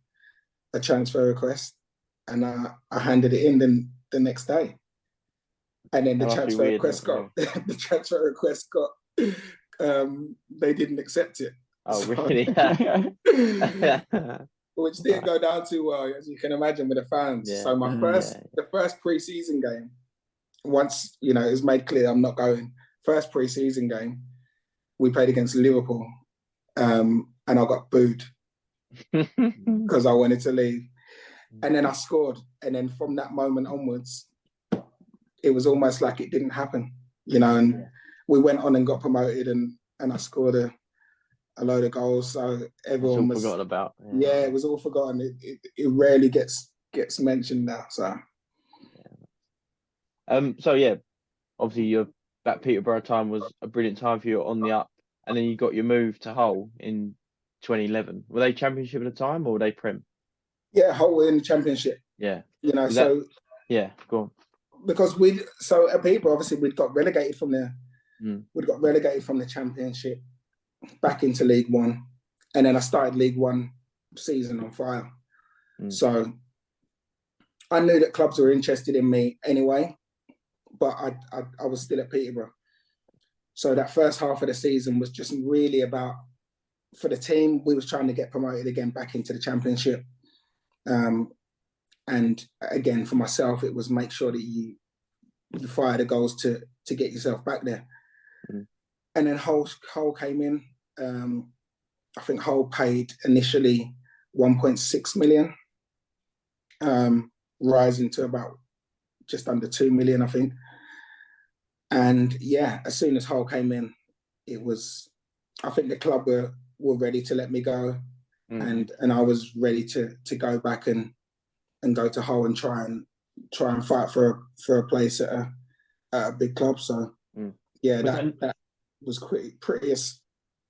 transfer request, and I handed it in the next day. And then the transfer request got they didn't accept it. Oh, really? Which didn't go down too well, as you can imagine, with the fans. Yeah. So the first pre-season game, once it was made clear I'm not going, first pre-season game, we played against Liverpool, and I got booed because I wanted to leave. And then I scored, and then from that moment onwards, it was almost like it didn't happen, and we went on and got promoted, and I scored a load of goals. So everyone was forgotten about. Yeah, it was all forgotten. It rarely gets mentioned now. So so yeah, obviously that Peterborough time was a brilliant time for you on the up, and then you got your move to Hull in 2011. Were they Championship at the time, or were they Prem? Yeah, Hull were in the Championship. Yeah, go on. Because at Peterborough, obviously we'd got relegated from the Championship back into League One, and then I started League One season on fire. So I knew that clubs were interested in me anyway, but I was still at Peterborough. So that first half of the season was just really about, for the team, we was trying to get promoted again back into the Championship. And again, for myself, it was make sure that you fire the goals to get yourself back there. And then Hull came in. I think Hull paid initially 1.6 million, rising to about just under 2 million, I think. And yeah, as soon as Hull came in, I think the club were ready to let me go. And I was ready to go back and go to Hull and try and fight for a place at a big club. So yeah, that was pretty.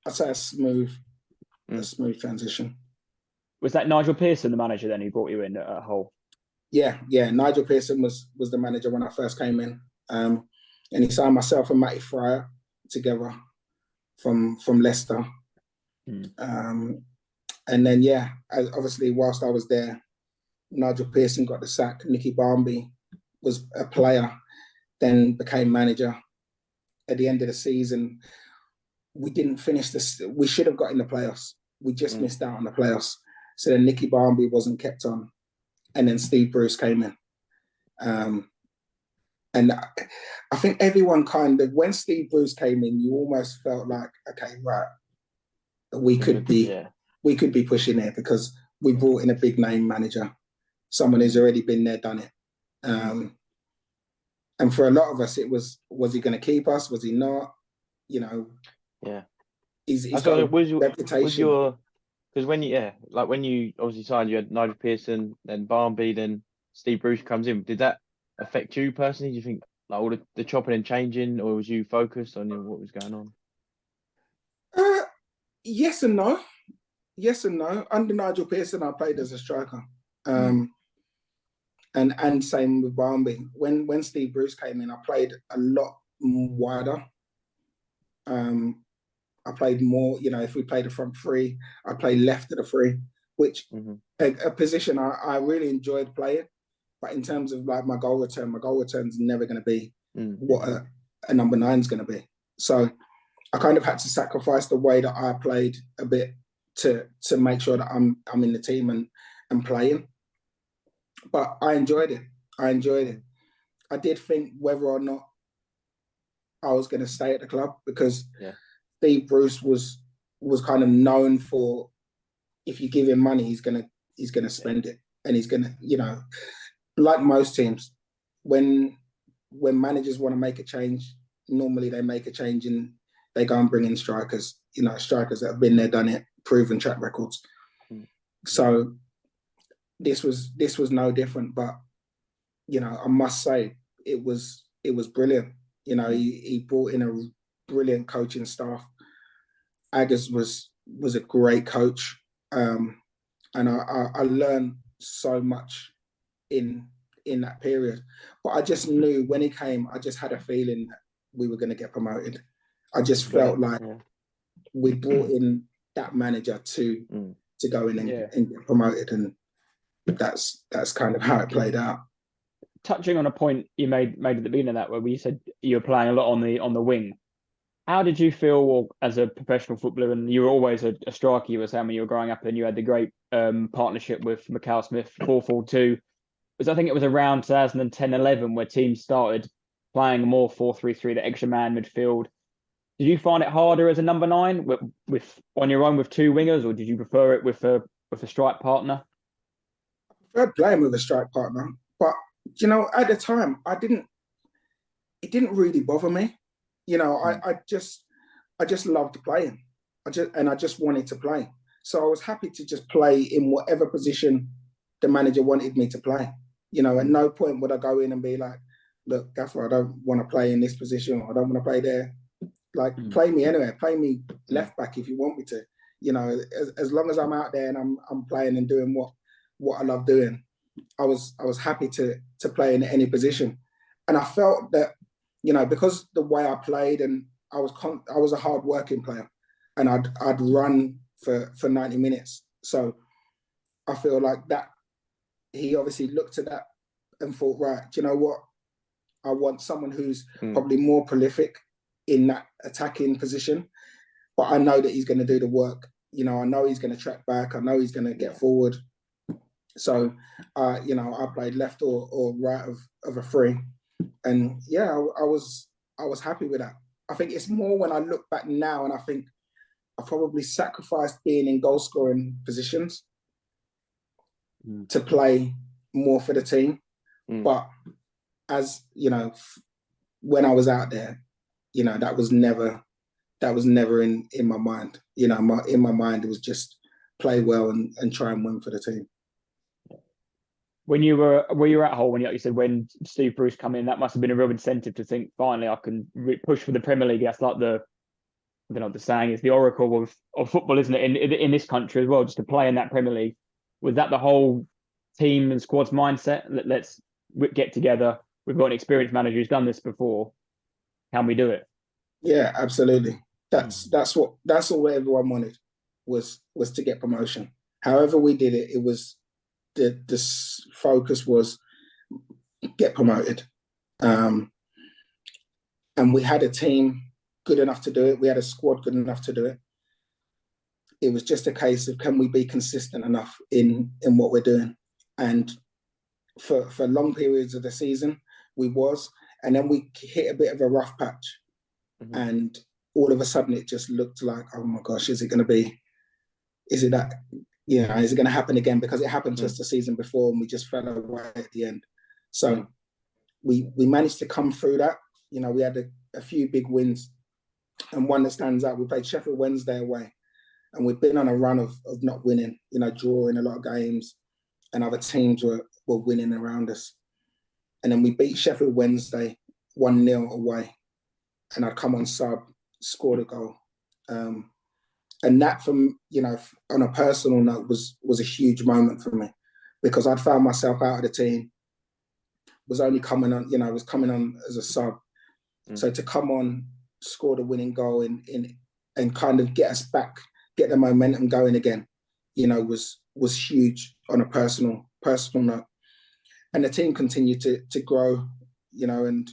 I'd say a smooth transition. Was that Nigel Pearson, the manager, then, who brought you in at Hull? Yeah. Nigel Pearson was the manager when I first came in, and he signed myself and Matty Fryer together from Leicester. And then obviously whilst I was there, Nigel Pearson got the sack. Nicky Barmby was a player, then became manager. At the end of the season, we didn't finish this. We should have got in the playoffs. We just missed out on the playoffs. So then Nicky Barmby wasn't kept on, and then Steve Bruce came in. And I think everyone when Steve Bruce came in, you almost felt like, okay, right, we could be pushing it, because we brought in a big name manager, someone who's already been there, done it. And for a lot of us, it was he going to keep us? Was he not? He's got a reputation. Because when you obviously signed, you had Nigel Pearson, then Barmby, then Steve Bruce comes in. Did that affect you personally? Do you think like all the chopping and changing, or was you focused on what was going on? Yes and no. Under Nigel Pearson, I played as a striker. And same with Barmby. When Steve Bruce came in, I played a lot wider. I played more, if we played a front three, I played left of the three, which a position I really enjoyed playing. But in terms of like my goal return's never going to be what a number 9's going to be. So I kind of had to sacrifice the way that I played a bit to make sure that I'm in the team and playing. But I enjoyed it. I did think whether or not I was going to stay at the club, because Steve Bruce was kind of known for, if you give him money, he's gonna spend it, and he's gonna, like most teams, when managers want to make a change, normally they make a change and they go and bring in strikers, strikers that have been there, done it, proven track records. So this was no different, but I must say it was brilliant. He brought in a brilliant coaching staff. Aggers was a great coach, and I learned so much in that period. But I just knew when he came, I just had a feeling that we were going to get promoted. I just felt like we brought in that manager to go in and get promoted, and that's kind of how it played out. Touching on a point you made at the beginning of that, where we said you were playing a lot on the wing. How did you feel as a professional footballer? And you were always a striker, you were saying, when you were growing up, and you had the great partnership with Macau Smith, 4-4-2. I think it was around 2010-11 where teams started playing more 4-3-3, the extra man midfield. Did you find it harder as a number 9 with on your own with 2 wingers, or did you prefer it with a strike partner? I preferred playing with a strike partner, but at the time, it didn't really bother me. I just loved playing. I just wanted to play. So I was happy to just play in whatever position the manager wanted me to play. At no point would I go in and be like, look, Gaffer, I don't want to play in this position, or I don't want to play there. Like, play me anywhere. Play me left back if you want me to. As long as I'm out there and I'm playing and doing what I love doing, I was happy to play in any position. And I felt that, because the way I played, and I was a hard working player, and I'd run for 90 minutes. So I feel like that he obviously looked at that and thought, right, do you know what? I want someone who's probably more prolific in that attacking position, but I know that he's going to do the work. I know he's going to track back. I know he's going to get forward. So, I played left or right of a three, and I was happy with that. I think it's more when I look back now and I think I probably sacrificed being in goal scoring positions to play more for the team. But as you know, when I was out there, you know, that was never in my mind. You know, in my mind, it was just play well and try and win for the team. When you were at Hull, when you said when Steve Bruce come in, that must have been a real incentive to think, finally, I can push for the Premier League. That's like I don't know what the saying is, the oracle of football, isn't it? In this country as well, just to play in that Premier League. Was that the whole team and squad's mindset? Let's get together. We've got an experienced manager who's done this before. Can we do it? Yeah, absolutely. That's all everyone wanted was to get promotion. However we did it, it was the focus was get promoted. And we had a team good enough to do it. We had a squad good enough to do it. It was just a case of, can we be consistent enough in what we're doing? And for long periods of the season, we was. And then we hit a bit of a rough patch. And all of a sudden it just looked like, oh my gosh, is it going to happen again? Because it happened to us the season before and we just fell away at the end. So we managed to come through that. You know, we had a few big wins, and one that stands out, we played Sheffield Wednesday away, and we've been on a run of not winning, you know, drawing a lot of games, and other teams were winning around us. And then we beat Sheffield Wednesday 1-0 away, and I'd come on sub, scored a goal. And that, from, you know, on a personal note, was a huge moment for me, because I'd found myself out of the team, was only coming on, you know, I was coming on as a sub. So to come on, score the winning goal and kind of get us back, get the momentum going again, you know, was huge on a personal note. And the team continued to grow, you know, and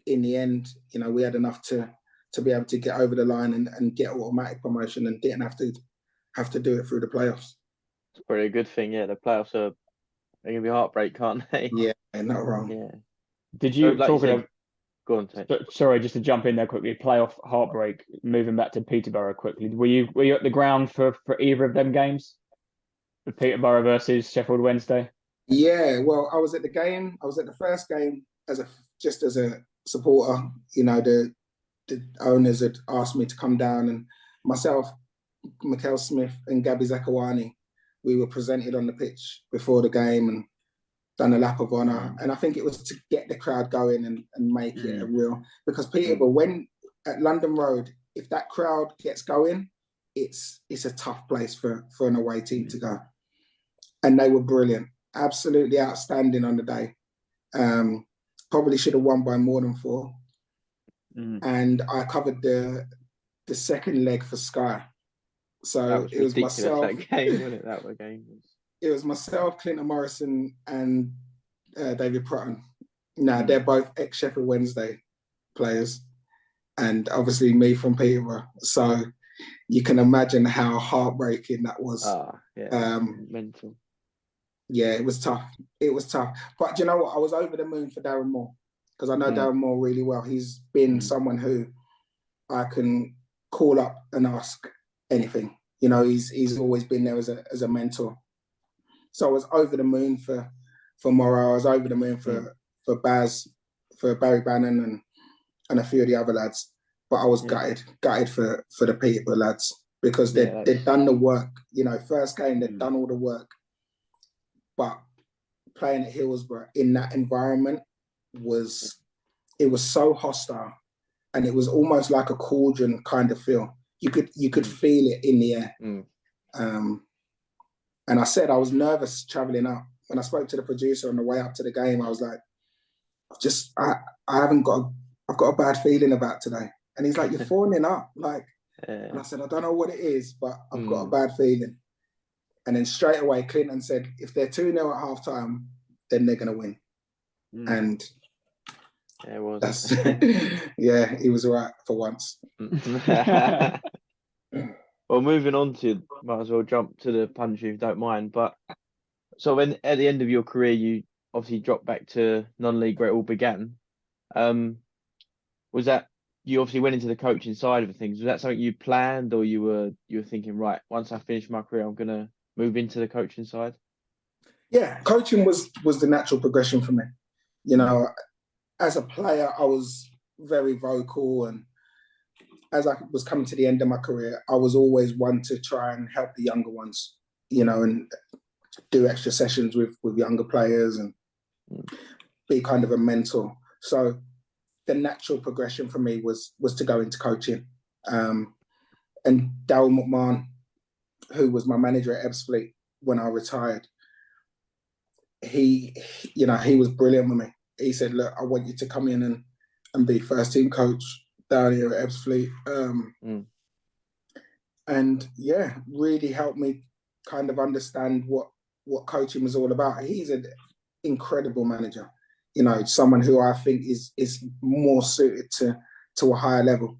in the end, you know, we had enough to be able to get over the line and get automatic promotion, and didn't have to do it through the playoffs. It's probably a good thing, yeah. The playoffs are going to be heartbreak, can't they? Yeah, not wrong. Yeah. Did you talk about? Go on, Tate. Sorry, just to jump in there quickly. Playoff heartbreak. Moving back to Peterborough quickly. Were you at the ground for either of them games? The Peterborough versus Sheffield Wednesday. Yeah, well, I was at the game. I was at the first game as a supporter. You know, the owners had asked me to come down, and myself, Mikel Smith and Gabby Zakawani, we were presented on the pitch before the game and done a lap of honour. And I think it was to get the crowd going and make it a real, because Peterborough, when at London Road, if that crowd gets going, it's a tough place for an away team to go. And they were brilliant, absolutely outstanding on the day. Probably should have won by more than 4. And I covered the second leg for Sky. So it was myself. That game, wasn't it? That game. It was myself, Clinton Morrison, and David Prutton. Now, they're both ex-Sheffield Wednesday players, and obviously me from Peterborough. So you can imagine how heartbreaking that was. Mental. Yeah, it was tough. It was tough. But do you know what? I was over the moon for Darren Moore, because I know Darren Moore really well. He's been someone who I can call up and ask anything. You know, he's always been there as a mentor. So I was over the moon for Morrow. I was over the moon for Baz, for Barry Bannon and a few of the other lads. But I was gutted for the Peterborough lads, because they'd done the work. You know, first game, they'd done all the work. But playing at Hillsborough in that environment was so hostile, and it was almost like a cauldron kind of feel. You could feel it in the air. And I said I was nervous traveling up. When I spoke to the producer on the way up to the game, I was like, I've got a bad feeling about today. And he's like, you're 4-0 up. Like, and I said, I don't know what it is, but I've got a bad feeling. And then straight away, Clinton said, if they're 2-0 at half time, then they're going to win. And it was. That's, yeah, he was right for once. Well, moving on to, might as well jump to the punditry if you don't mind. But so at the end of your career, you obviously dropped back to non-league where it all began. Was that you obviously went into the coaching side of things. Was that something you planned, or you were thinking, right, once I finish my career, I'm gonna move into the coaching side? Yeah, coaching was the natural progression for me. You know, as a player, I was very vocal, and as I was coming to the end of my career, I was always one to try and help the younger ones, you know, and do extra sessions with younger players and be kind of a mentor. So the natural progression for me was to go into coaching. And Aaron McLean, who was my manager at Ebbsfleet when I retired, he was brilliant with me. He said, look, I want you to come in and be first team coach down here at Ebbsfleet. And yeah, really helped me kind of understand what coaching was all about. He's an incredible manager, you know, someone who I think is more suited to a higher level,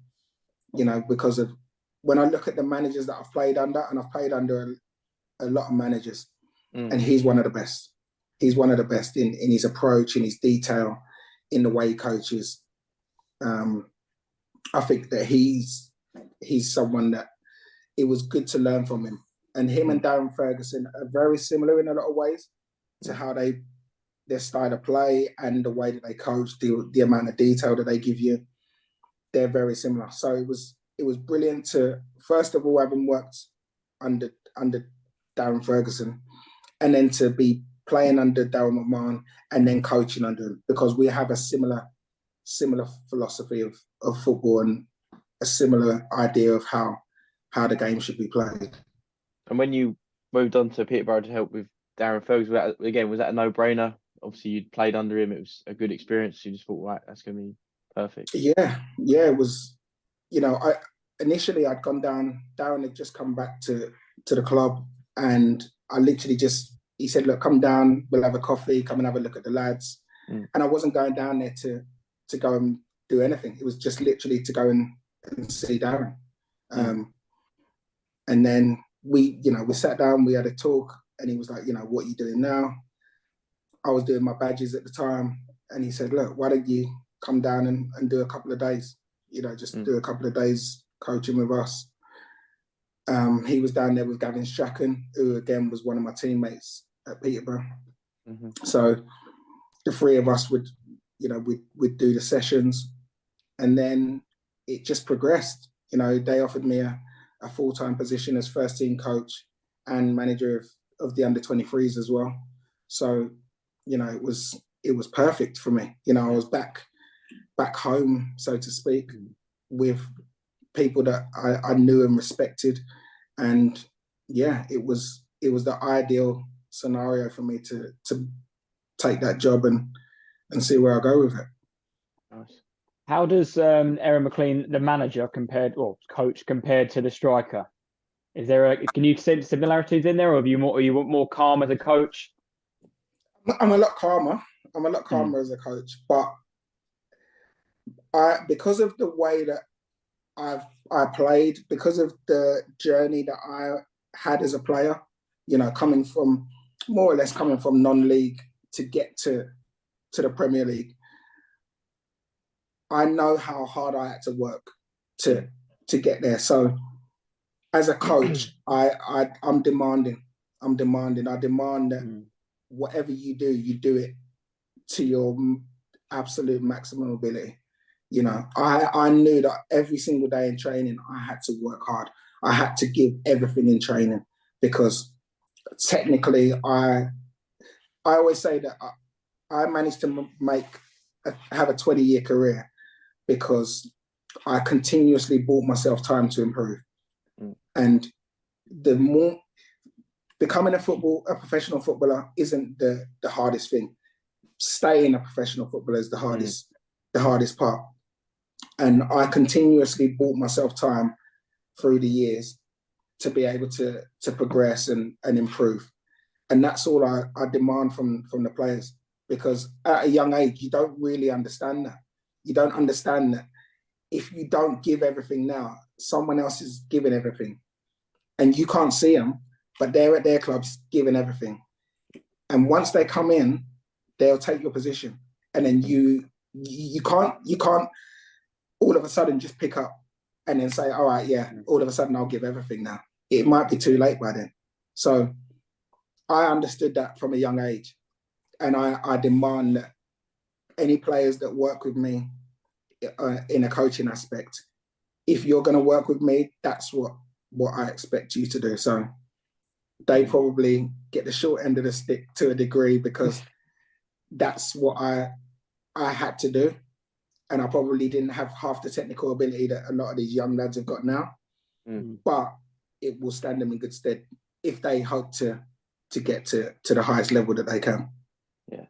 you know, because of when I look at the managers that I've played under, and I've played under a lot of managers, and he's one of the best. He's one of the best in his approach, in his detail, in the way he coaches. I think that he's someone that it was good to learn from him. And him and Darren Ferguson are very similar in a lot of ways to how their style of play and the way that they coach, the amount of detail that they give you. They're very similar. So it was brilliant to, first of all, having worked under Darren Ferguson, and then to be playing under Aaron McLean and then coaching under him, because we have a similar philosophy of football and a similar idea of how the game should be played. And when you moved on to Peterborough to help with Darren Ferguson, was that a no-brainer? Obviously, you'd played under him. It was a good experience. You just thought, right, that's going to be perfect. Yeah, it was. You know, initially I'd gone down. Darren had just come back to the club, and I literally he said, look, come down, we'll have a coffee, come and have a look at the lads. And I wasn't going down there to go and do anything. It was just literally to go and see Darren. And then we sat down, we had a talk, and he was like, you know, what are you doing now? I was doing my badges at the time, and he said, look, why don't you come down and do a couple of days? You know, just do a couple of days coaching with us. He was down there with Gavin Strachan, who again was one of my teammates at Peterborough. So the three of us would do the sessions, and then it just progressed. You know, they offered me a full-time position as first team coach and manager of the under-23s as well. So, you know, it was perfect for me. You know, I was back home, so to speak, with people that I knew and respected. And yeah, it was the ideal scenario for me to take that job and see where I go with it. Nice. How does Aaron McLean, the manager, coach, compared to the striker? Can you sense similarities in there, or are you more calm as a coach? I'm a lot calmer. I'm a lot calmer as a coach, but because of the way that I played, because of the journey that I had as a player, you know, coming from non-league to get to the Premier League, I know how hard I had to work to get there. So as a coach, I'm demanding. I demand that whatever you do it to your absolute maximum ability. You know, I knew that every single day in training, I had to work hard. I had to give everything in training, because technically I always say that I managed to have a 20-year career because I continuously bought myself time to improve. And the more becoming a professional footballer isn't the hardest thing. Staying a professional footballer is the hardest part. And I continuously bought myself time through the years to be able to progress and improve. And that's all I demand from the players, because at a young age, you don't really understand that. You don't understand that if you don't give everything now, someone else is giving everything. And you can't see them, but they're at their clubs giving everything. And once they come in, they'll take your position. And then you can't all of a sudden just pick up and then say, all right, yeah, all of a sudden I'll give everything now. It might be too late by then. So I understood that from a young age. And I demand that any players that work with me in a coaching aspect, if you're going to work with me, that's what I expect you to do. So they probably get the short end of the stick to a degree, because that's what I had to do. And I probably didn't have half the technical ability that a lot of these young lads have got now. But it will stand them in good stead if they hope to get to the highest level that they can. Yeah.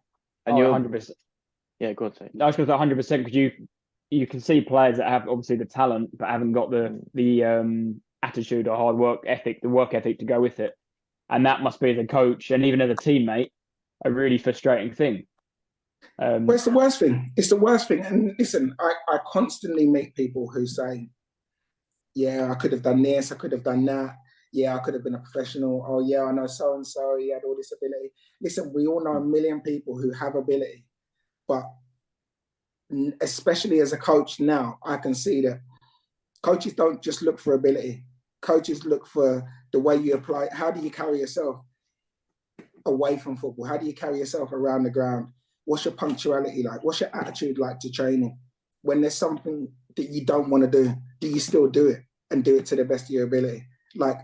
And you're 100%. Yeah, go on, Tate. I was going to say 100%, because you can see players that have obviously the talent but haven't got the attitude or hard work ethic, the work ethic to go with it, and that must be, as a coach and even as a teammate, a really frustrating thing. Well, it's the worst thing. It's the worst thing. And listen, I constantly meet people who say, yeah, I could have done this, I could have done that. Yeah, I could have been a professional. Oh, yeah, I know so-and-so, he had all this ability. Listen, we all know a million people who have ability. But especially as a coach now, I can see that coaches don't just look for ability. Coaches look for the way you apply. How do you carry yourself away from football? How do you carry yourself around the ground? What's your punctuality like? What's your attitude like to training? When there's something that you don't want to do you still do it and do it to the best of your ability? Like,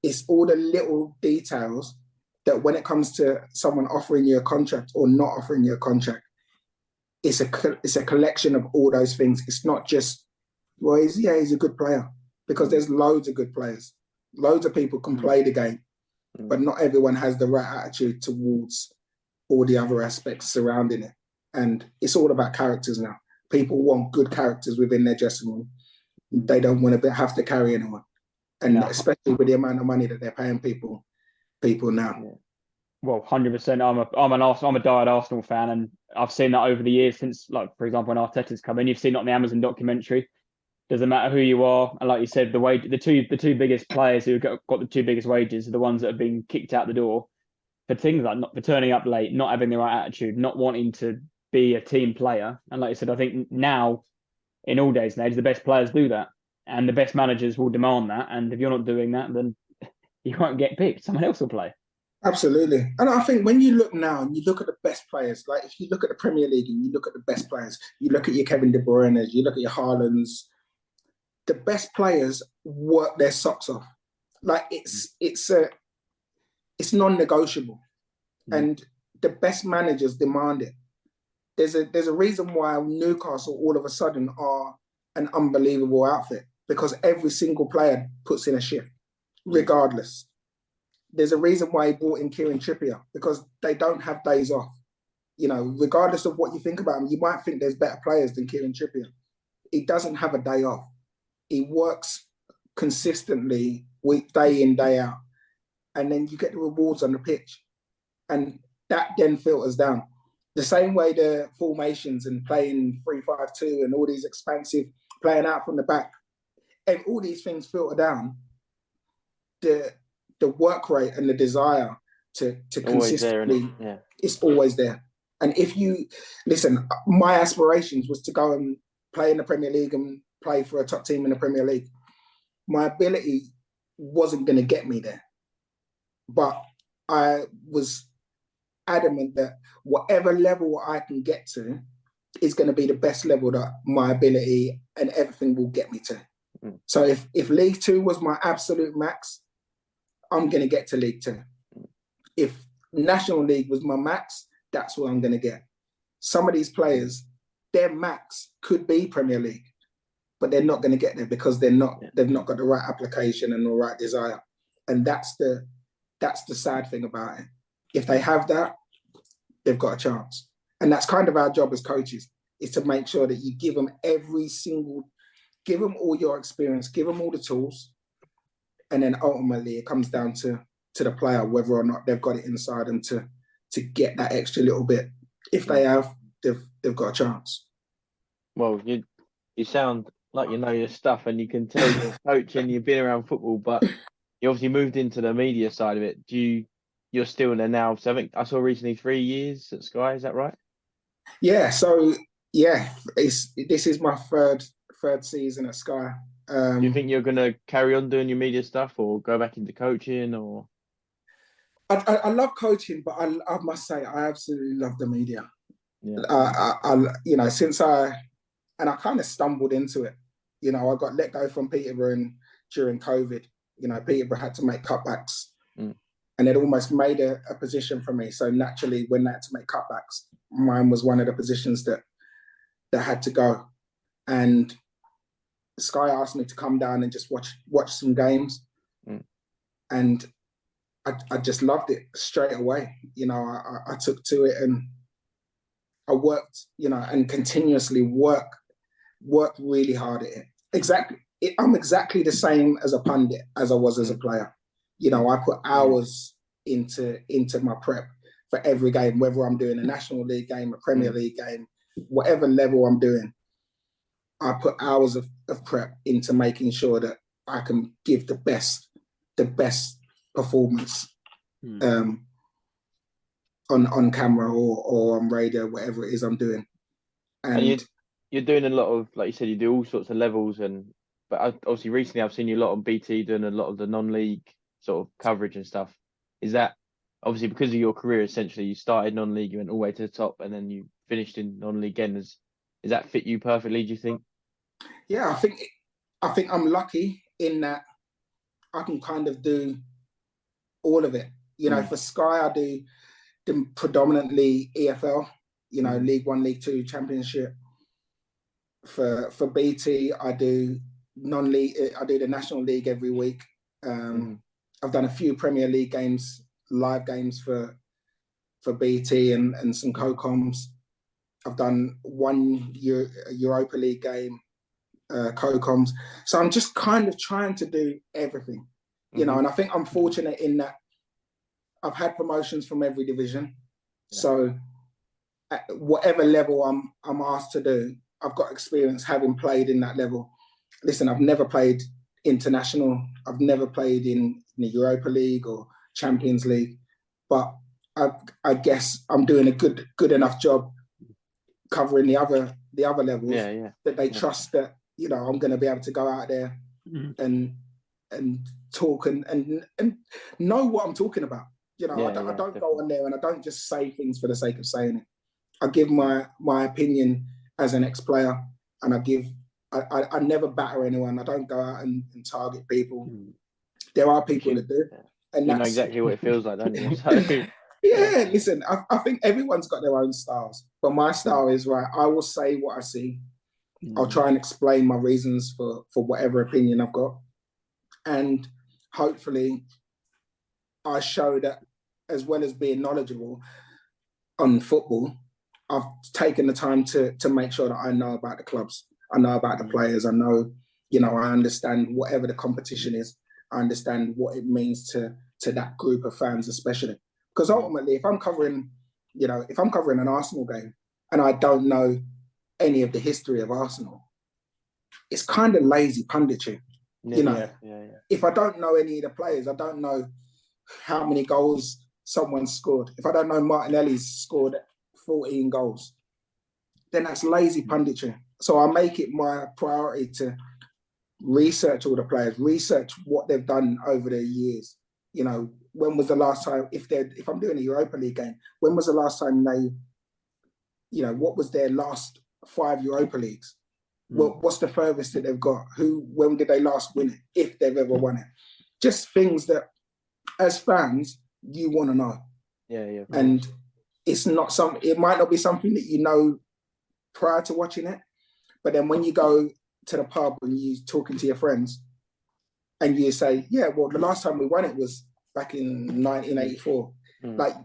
it's all the little details that when it comes to someone offering you a contract or not offering you a contract, it's a collection of all those things. It's not just, well, he's a good player, because there's loads of good players. Loads of people can play the game, but not everyone has the right attitude towards all the other aspects surrounding it. And it's all about characters now. People want good characters within their dressing room. They don't want to have to carry anyone. And especially with the amount of money that they're paying people now. Well, 100%. I'm a diehard Arsenal fan, and I've seen that over the years since, like, for example, when Arteta's come in. You've seen it on the Amazon documentary. Doesn't matter who you are, and like you said, the two biggest players who got the two biggest wages are the ones that have been kicked out the door for things like for turning up late, not having the right attitude, not wanting to be a team player. And like you said, I think now, in all days and age, the best players do that, and the best managers will demand that. And if you're not doing that, then you won't get picked. Someone else will play. Absolutely. And I think when you look now and you look at the best players, like if you look at the Premier League and you look at the best players, you look at your Kevin De Bruyne's, you look at your Haalands, the best players work their socks off. Like it's non-negotiable. And the best managers demand it. There's a reason why Newcastle all of a sudden are an unbelievable outfit, because every single player puts in a shift, regardless. There's a reason why he brought in Kieran Trippier, because they don't have days off. You know, regardless of what you think about him, you might think there's better players than Kieran Trippier. He doesn't have a day off. He works consistently, day in, day out. And then you get the rewards on the pitch. And that then filters down. The same way the formations and playing 3-5-2 and all these expansive playing out from the back, and all these things filter down. The work rate and the desire to consistently, it's always there. And if you listen, my aspirations was to go and play in the Premier League and play for a top team in the Premier League. My ability wasn't going to get me there, but I was adamant that whatever level I can get to is going to be the best level that my ability and everything will get me to. So if League Two was my absolute max, I'm going to get to League Two. If National League was my max, that's what I'm going to get. Some of these players, their max could be Premier League, but they're not going to get there because they've not got the right application and the right desire. And that's the sad thing about it. If they have that, they've got a chance. And that's kind of our job as coaches, is to make sure that you give them give them all your experience, give them all the tools. And then ultimately it comes down to the player, whether or not they've got it inside them to get that extra little bit. If they have, they've got a chance. Well, you sound like you know your stuff, and you can tell you're coaching, you've been around football, but you obviously moved into the media side of it. You're still in there now? So I think I saw recently 3 years at Sky. Is that right? Yeah. So yeah, this is my third third season at Sky. Do you think you're going to carry on doing your media stuff or go back into coaching or? I love coaching, but I must say I absolutely love the media. Yeah. Since I kind of stumbled into it. I got let go from Peterborough during COVID. Peterborough had to make cutbacks, and it almost made a position for me. So naturally, when they had to make cutbacks, mine was one of the positions that had to go. And Sky asked me to come down and just watch some games, and I just loved it straight away. I took to it and I worked, and continuously worked really hard at it. I'm exactly the same as a pundit as I was as a player. I put hours into my prep for every game, whether I'm doing a National League game, a Premier League game, whatever level I'm doing. I put hours of prep into making sure that I can give the best performance on camera or on radio, whatever it is I'm doing. And you're doing a lot of, like you said, you do all sorts of levels, but obviously recently I've seen you a lot on BT doing a lot of the non-league sort of coverage and stuff. Is that obviously because of your career? Essentially, you started non-league, you went all the way to the top, and then you finished in non-league again. Does that fit you perfectly? Do you think? Yeah, I think I'm lucky in that I can kind of do all of it. For Sky, I do predominantly EFL. League One, League Two, Championship. For BT, I do non-league. I do the National League every week. I've done a few Premier League games, live games for BT and some co-coms. I've done one Europa League game, co-coms. So I'm just kind of trying to do everything, and I think I'm fortunate in that I've had promotions from every division. Yeah. So at whatever level I'm asked to do, I've got experience having played in that level. Listen, I've never played international. I've never played in the Europa League or Champions League, but I guess I'm doing a good enough job covering the other levels that they trust that I'm going to be able to go out there and talk and know what I'm talking about. I don't go on there and I don't just say things for the sake of saying it. I give my opinion as an ex-player, and I never batter anyone. I don't go out and target people. There are people that do, and you know exactly what it feels like, don't you? So... yeah, listen, I think everyone's got their own styles, but my style is right. I will say what I see. I'll try and explain my reasons for whatever opinion I've got, and hopefully, I show that as well as being knowledgeable on football, I've taken the time to make sure that I know about the clubs, I know about the players, I know, I understand whatever the competition is, I understand what it means to that group of fans, especially. Because ultimately, if I'm covering an Arsenal game and I don't know any of the history of Arsenal, it's kind of lazy punditry. If I don't know any of the players, I don't know how many goals someone scored. If I don't know Martinelli's scored 14 goals, then that's lazy punditry. So I make it my priority to research all the players, research what they've done over the years. When was the last time, if I'm doing a Europa League game, when was the last time they, what was their last 5 Europa Leagues? What's the furthest that they've got? When did they last win it? If they've ever won it. Just things that, as fans, you want to know. Yeah. And it might not be something that you know prior to watching it, but then when you go to the pub and you're talking to your friends and you say, yeah, well, the last time we won it was back in 1984. Like,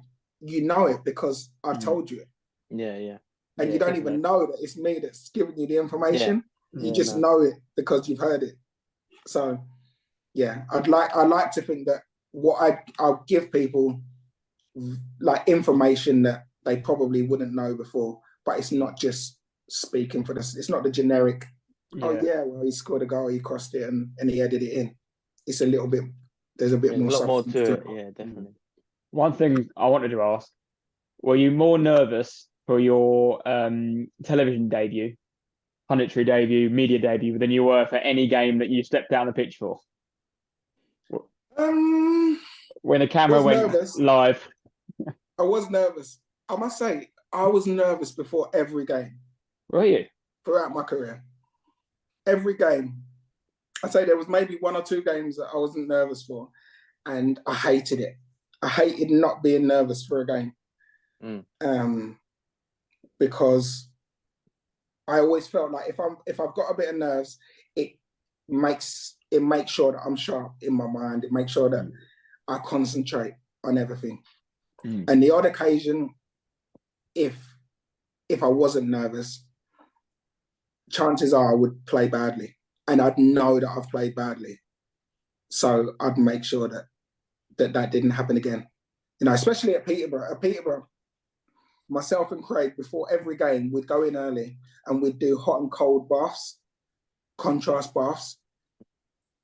it because I told you it. Yeah. And you don't even know that it's me that's giving you the information. You just know it because you've heard it. So, yeah, I like to think that I'll give people like information that they probably wouldn't know before, but it's not just speaking for this. It's not the generic, well, he scored a goal, he crossed it and he headed it in. It's a little bit, there's a bit more. A lot more to it. Yeah, definitely. One thing I wanted to ask, were you more nervous for your television debut, punditry debut, media debut than you were for any game that you stepped down the pitch for? When the camera went nervous. live. I was nervous. I must say, I was nervous before every game. Were you? Throughout my career. Every game. I'd say there was maybe 1 or 2 games that I wasn't nervous for. And I hated it. I hated not being nervous for a game. Because I always felt like if I've got a bit of nerves, it makes sure that I'm sharp in my mind. It makes sure that I concentrate on everything. And the odd occasion, if I wasn't nervous, chances are I would play badly. And I'd know that I've played badly. So I'd make sure that didn't happen again. You know, especially at Peterborough. At Peterborough, myself and Craig, before every game, we'd go in early and we'd do hot and cold baths, contrast baths.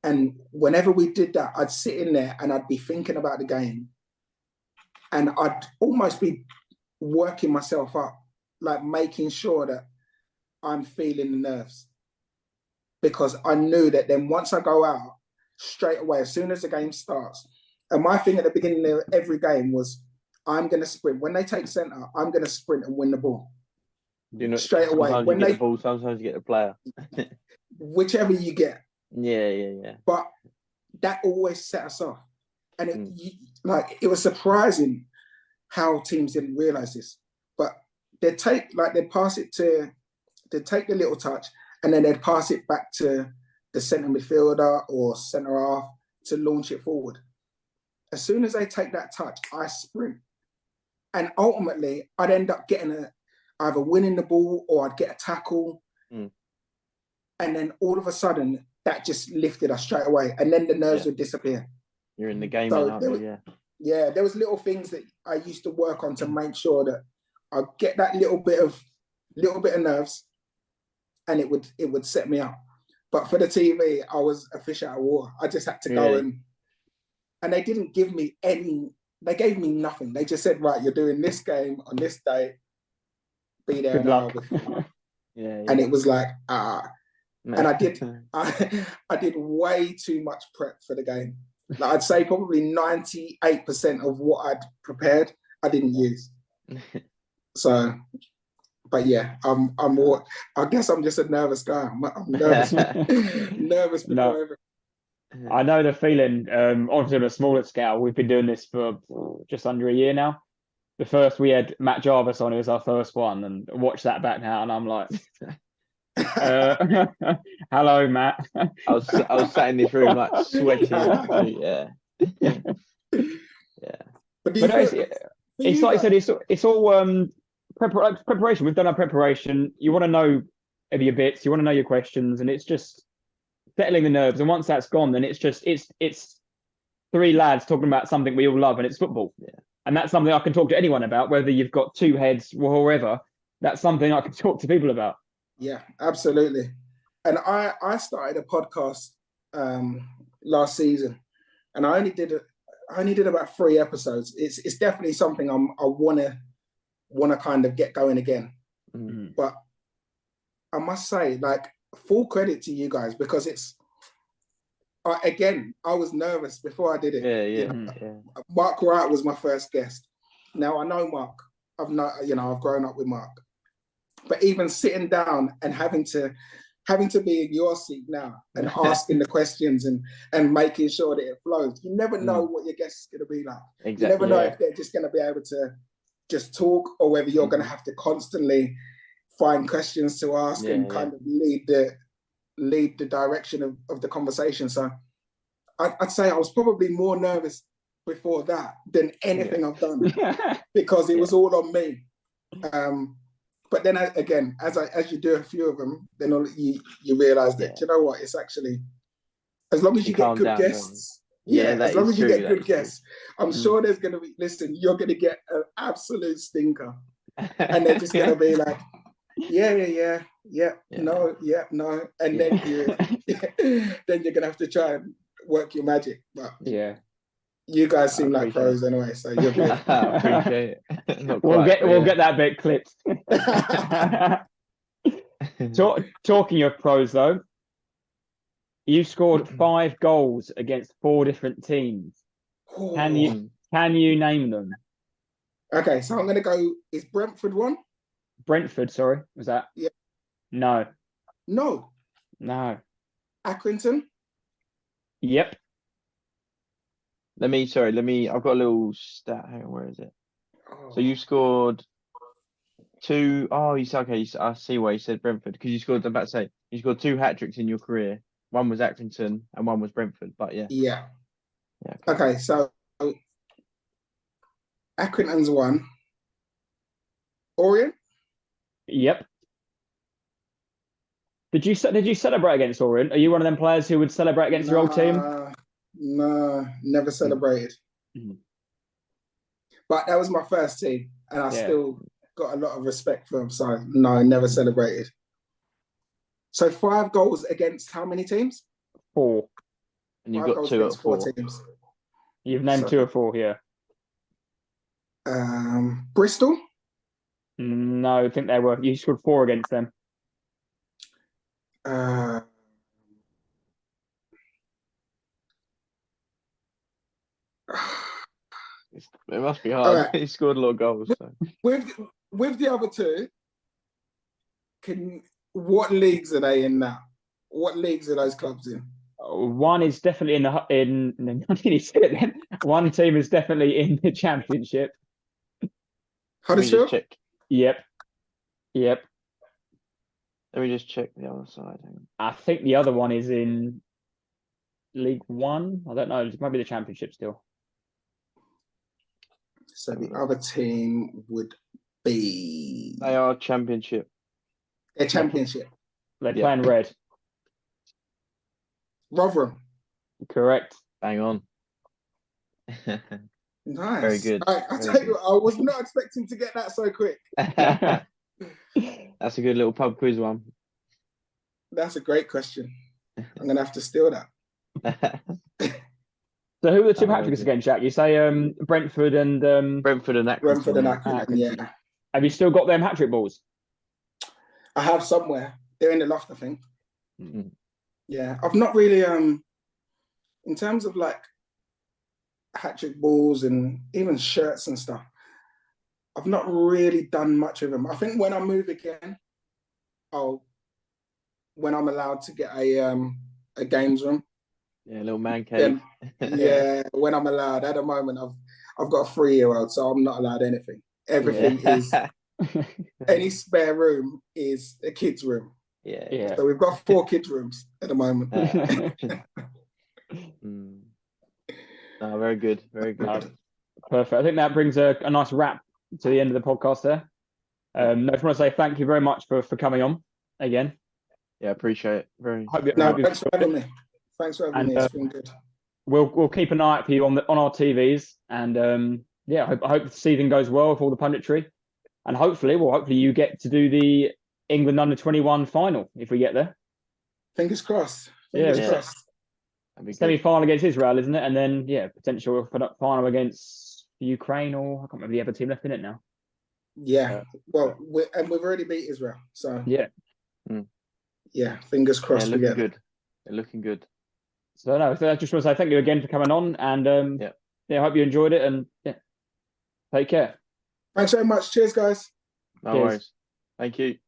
And whenever we did that, I'd sit in there and I'd be thinking about the game. And I'd almost be working myself up, like making sure that I'm feeling the nerves. Because I knew that then once I go out, straight away, as soon as the game starts, and my thing at the beginning of every game was, I'm going to sprint. When they take centre, I'm going to sprint and win the ball. Straight away. Sometimes you get the ball, sometimes you get the player. Whichever you get. Yeah. But that always set us off. And it was surprising how teams didn't realise this. But they'd take the little touch, and then they'd pass it back to the centre midfielder or centre half to launch it forward. As soon as they take that touch, I sprint. And ultimately, I'd end up getting either winning the ball or I'd get a tackle. And then all of a sudden, that just lifted us straight away. And then the nerves would disappear. You're in the game, Yeah, there was little things that I used to work on to make sure that I get that little bit of nerves, and it would set me up. But for the TV, I was a fish out of water. I just had to go and they didn't give me they gave me nothing. They just said, right, you're doing this game on this day, be there an hour before. And it was like, and I did way too much prep for the game. Like I'd say probably 98% of what I'd prepared, I didn't use. So, but yeah, I guess I'm just a nervous guy. I'm nervous. Nervous before everything. I know the feeling. Obviously on a smaller scale, we've been doing this for just under a year now. The first we had Matt Jarvis on, it was our first one, and watch that back now, and I'm like, hello, Matt. I was sat in this room like sweating. But it's like you said, it's all preparation. We've done our preparation. You want to know your bits, you want to know your questions, and it's just settling the nerves. And once that's gone, then it's 3 lads talking about something we all love, and it's football. And that's something I can talk to anyone about, whether you've got 2 heads or wherever. That's something I can talk to people about. Yeah, absolutely. And I started a podcast last season, and I only did about 3 episodes. It's definitely something I want to kind of get going again. But I must say, like, full credit to you guys, because I was nervous before I did it. Mark Wright was my first guest. Now I know Mark. I've grown up with Mark. But even sitting down and having to be in your seat now and asking the questions and making sure that it flows, you never know what your guest is going to be like. Exactly, you never know if they're just going to be able to just talk, or whether you're going to have to constantly find questions to ask and kind of lead the direction of the conversation. So I'd say I was probably more nervous before that than anything I've done, because it was all on me. But then again, as you do a few of them, then you realise that, you know what, it's actually, as long as you get good guests, as long as you get good guests, I'm sure there's going to be, you're going to get an absolute stinker. And they're just going to be like, no. And then you're going to have to try and work your magic. But you guys seem like pros anyway, so you're good. I appreciate it. We'll get that bit clipped. Talking of pros, though, you scored 5 goals against 4 different teams. Can you name them? Okay, so I'm going to go. Is Brentford one? Brentford, sorry, was that? Yeah. No. No. Accrington? Yep. I've got a little stat. Hang on, where is it? Oh. So you scored 2. Oh, I see why you said Brentford, because I'm about to say, you scored 2 hat-tricks in your career. One was Accrington and one was Brentford, but yeah. Yeah. Okay, so Accrington's one. Orient? Yep. Did you celebrate against Orient? Are you one of them players who would celebrate against your old team? No, never celebrated. Mm-hmm. But that was my first team, and I still got a lot of respect for them. So no, never celebrated. So 5 goals against how many teams? 4. And you've got 2 out of 4 teams. You've named 2 or 4 here. Bristol? No, I think you scored 4 against them. It must be hard. Right. He scored a lot of goals. So. With the other 2, what leagues are they in now? What leagues are those clubs in? One is definitely one team is definitely in the Championship. Huddersfield? Check. Yep. Let me just check the other side. Hang on. I think the other one is in League One. I don't know. It might be the Championship still. So the other team would be... They are Championship. They're Championship. They're playing red. Rotherham. Correct. Bang on. Nice. Very good. I tell you, I was not expecting to get that so quick. That's a good little pub quiz one. That's a great question. I'm going to have to steal that. So who are the 2 hat-tricks again, Jack? You say Brentford and... Brentford and Accrington. Brentford and Accrington, yeah. Have you still got them hat-trick balls? I have somewhere. They're in the loft, I think. Mm-hmm. Yeah. I've not really... in terms of like hat-trick balls and even shirts and stuff, I've not really done much of them. I think when I move again, when I'm allowed to get a games room. Yeah, a little man cave. Yeah, when I'm allowed. At the moment, I've got a 3-year-old, so I'm not allowed anything. Everything is any spare room is a kid's room. Yeah. So we've got 4 kids' rooms at the moment. No, very good. Perfect. I think that brings a nice wrap to the end of the podcast there. I just want to say thank you very much for coming on again. Yeah, appreciate it. Thanks for having me. Thanks for having me. It's been good. We'll keep an eye out for you on our TVs, and I hope the season goes well with all the punditry, and hopefully you get to do the England under-21 final if we get there. Fingers crossed. Fingers crossed. Semi-final against Israel, isn't it? And then potential final against Ukraine, or I can't remember the other team left in it now. Yeah. Well, we've already beat Israel, so fingers crossed. Looking good. They're looking good. So I just want to say thank you again for coming on, and I hope you enjoyed it, and take care. Thanks very much. Cheers, guys. No worries. Thank you.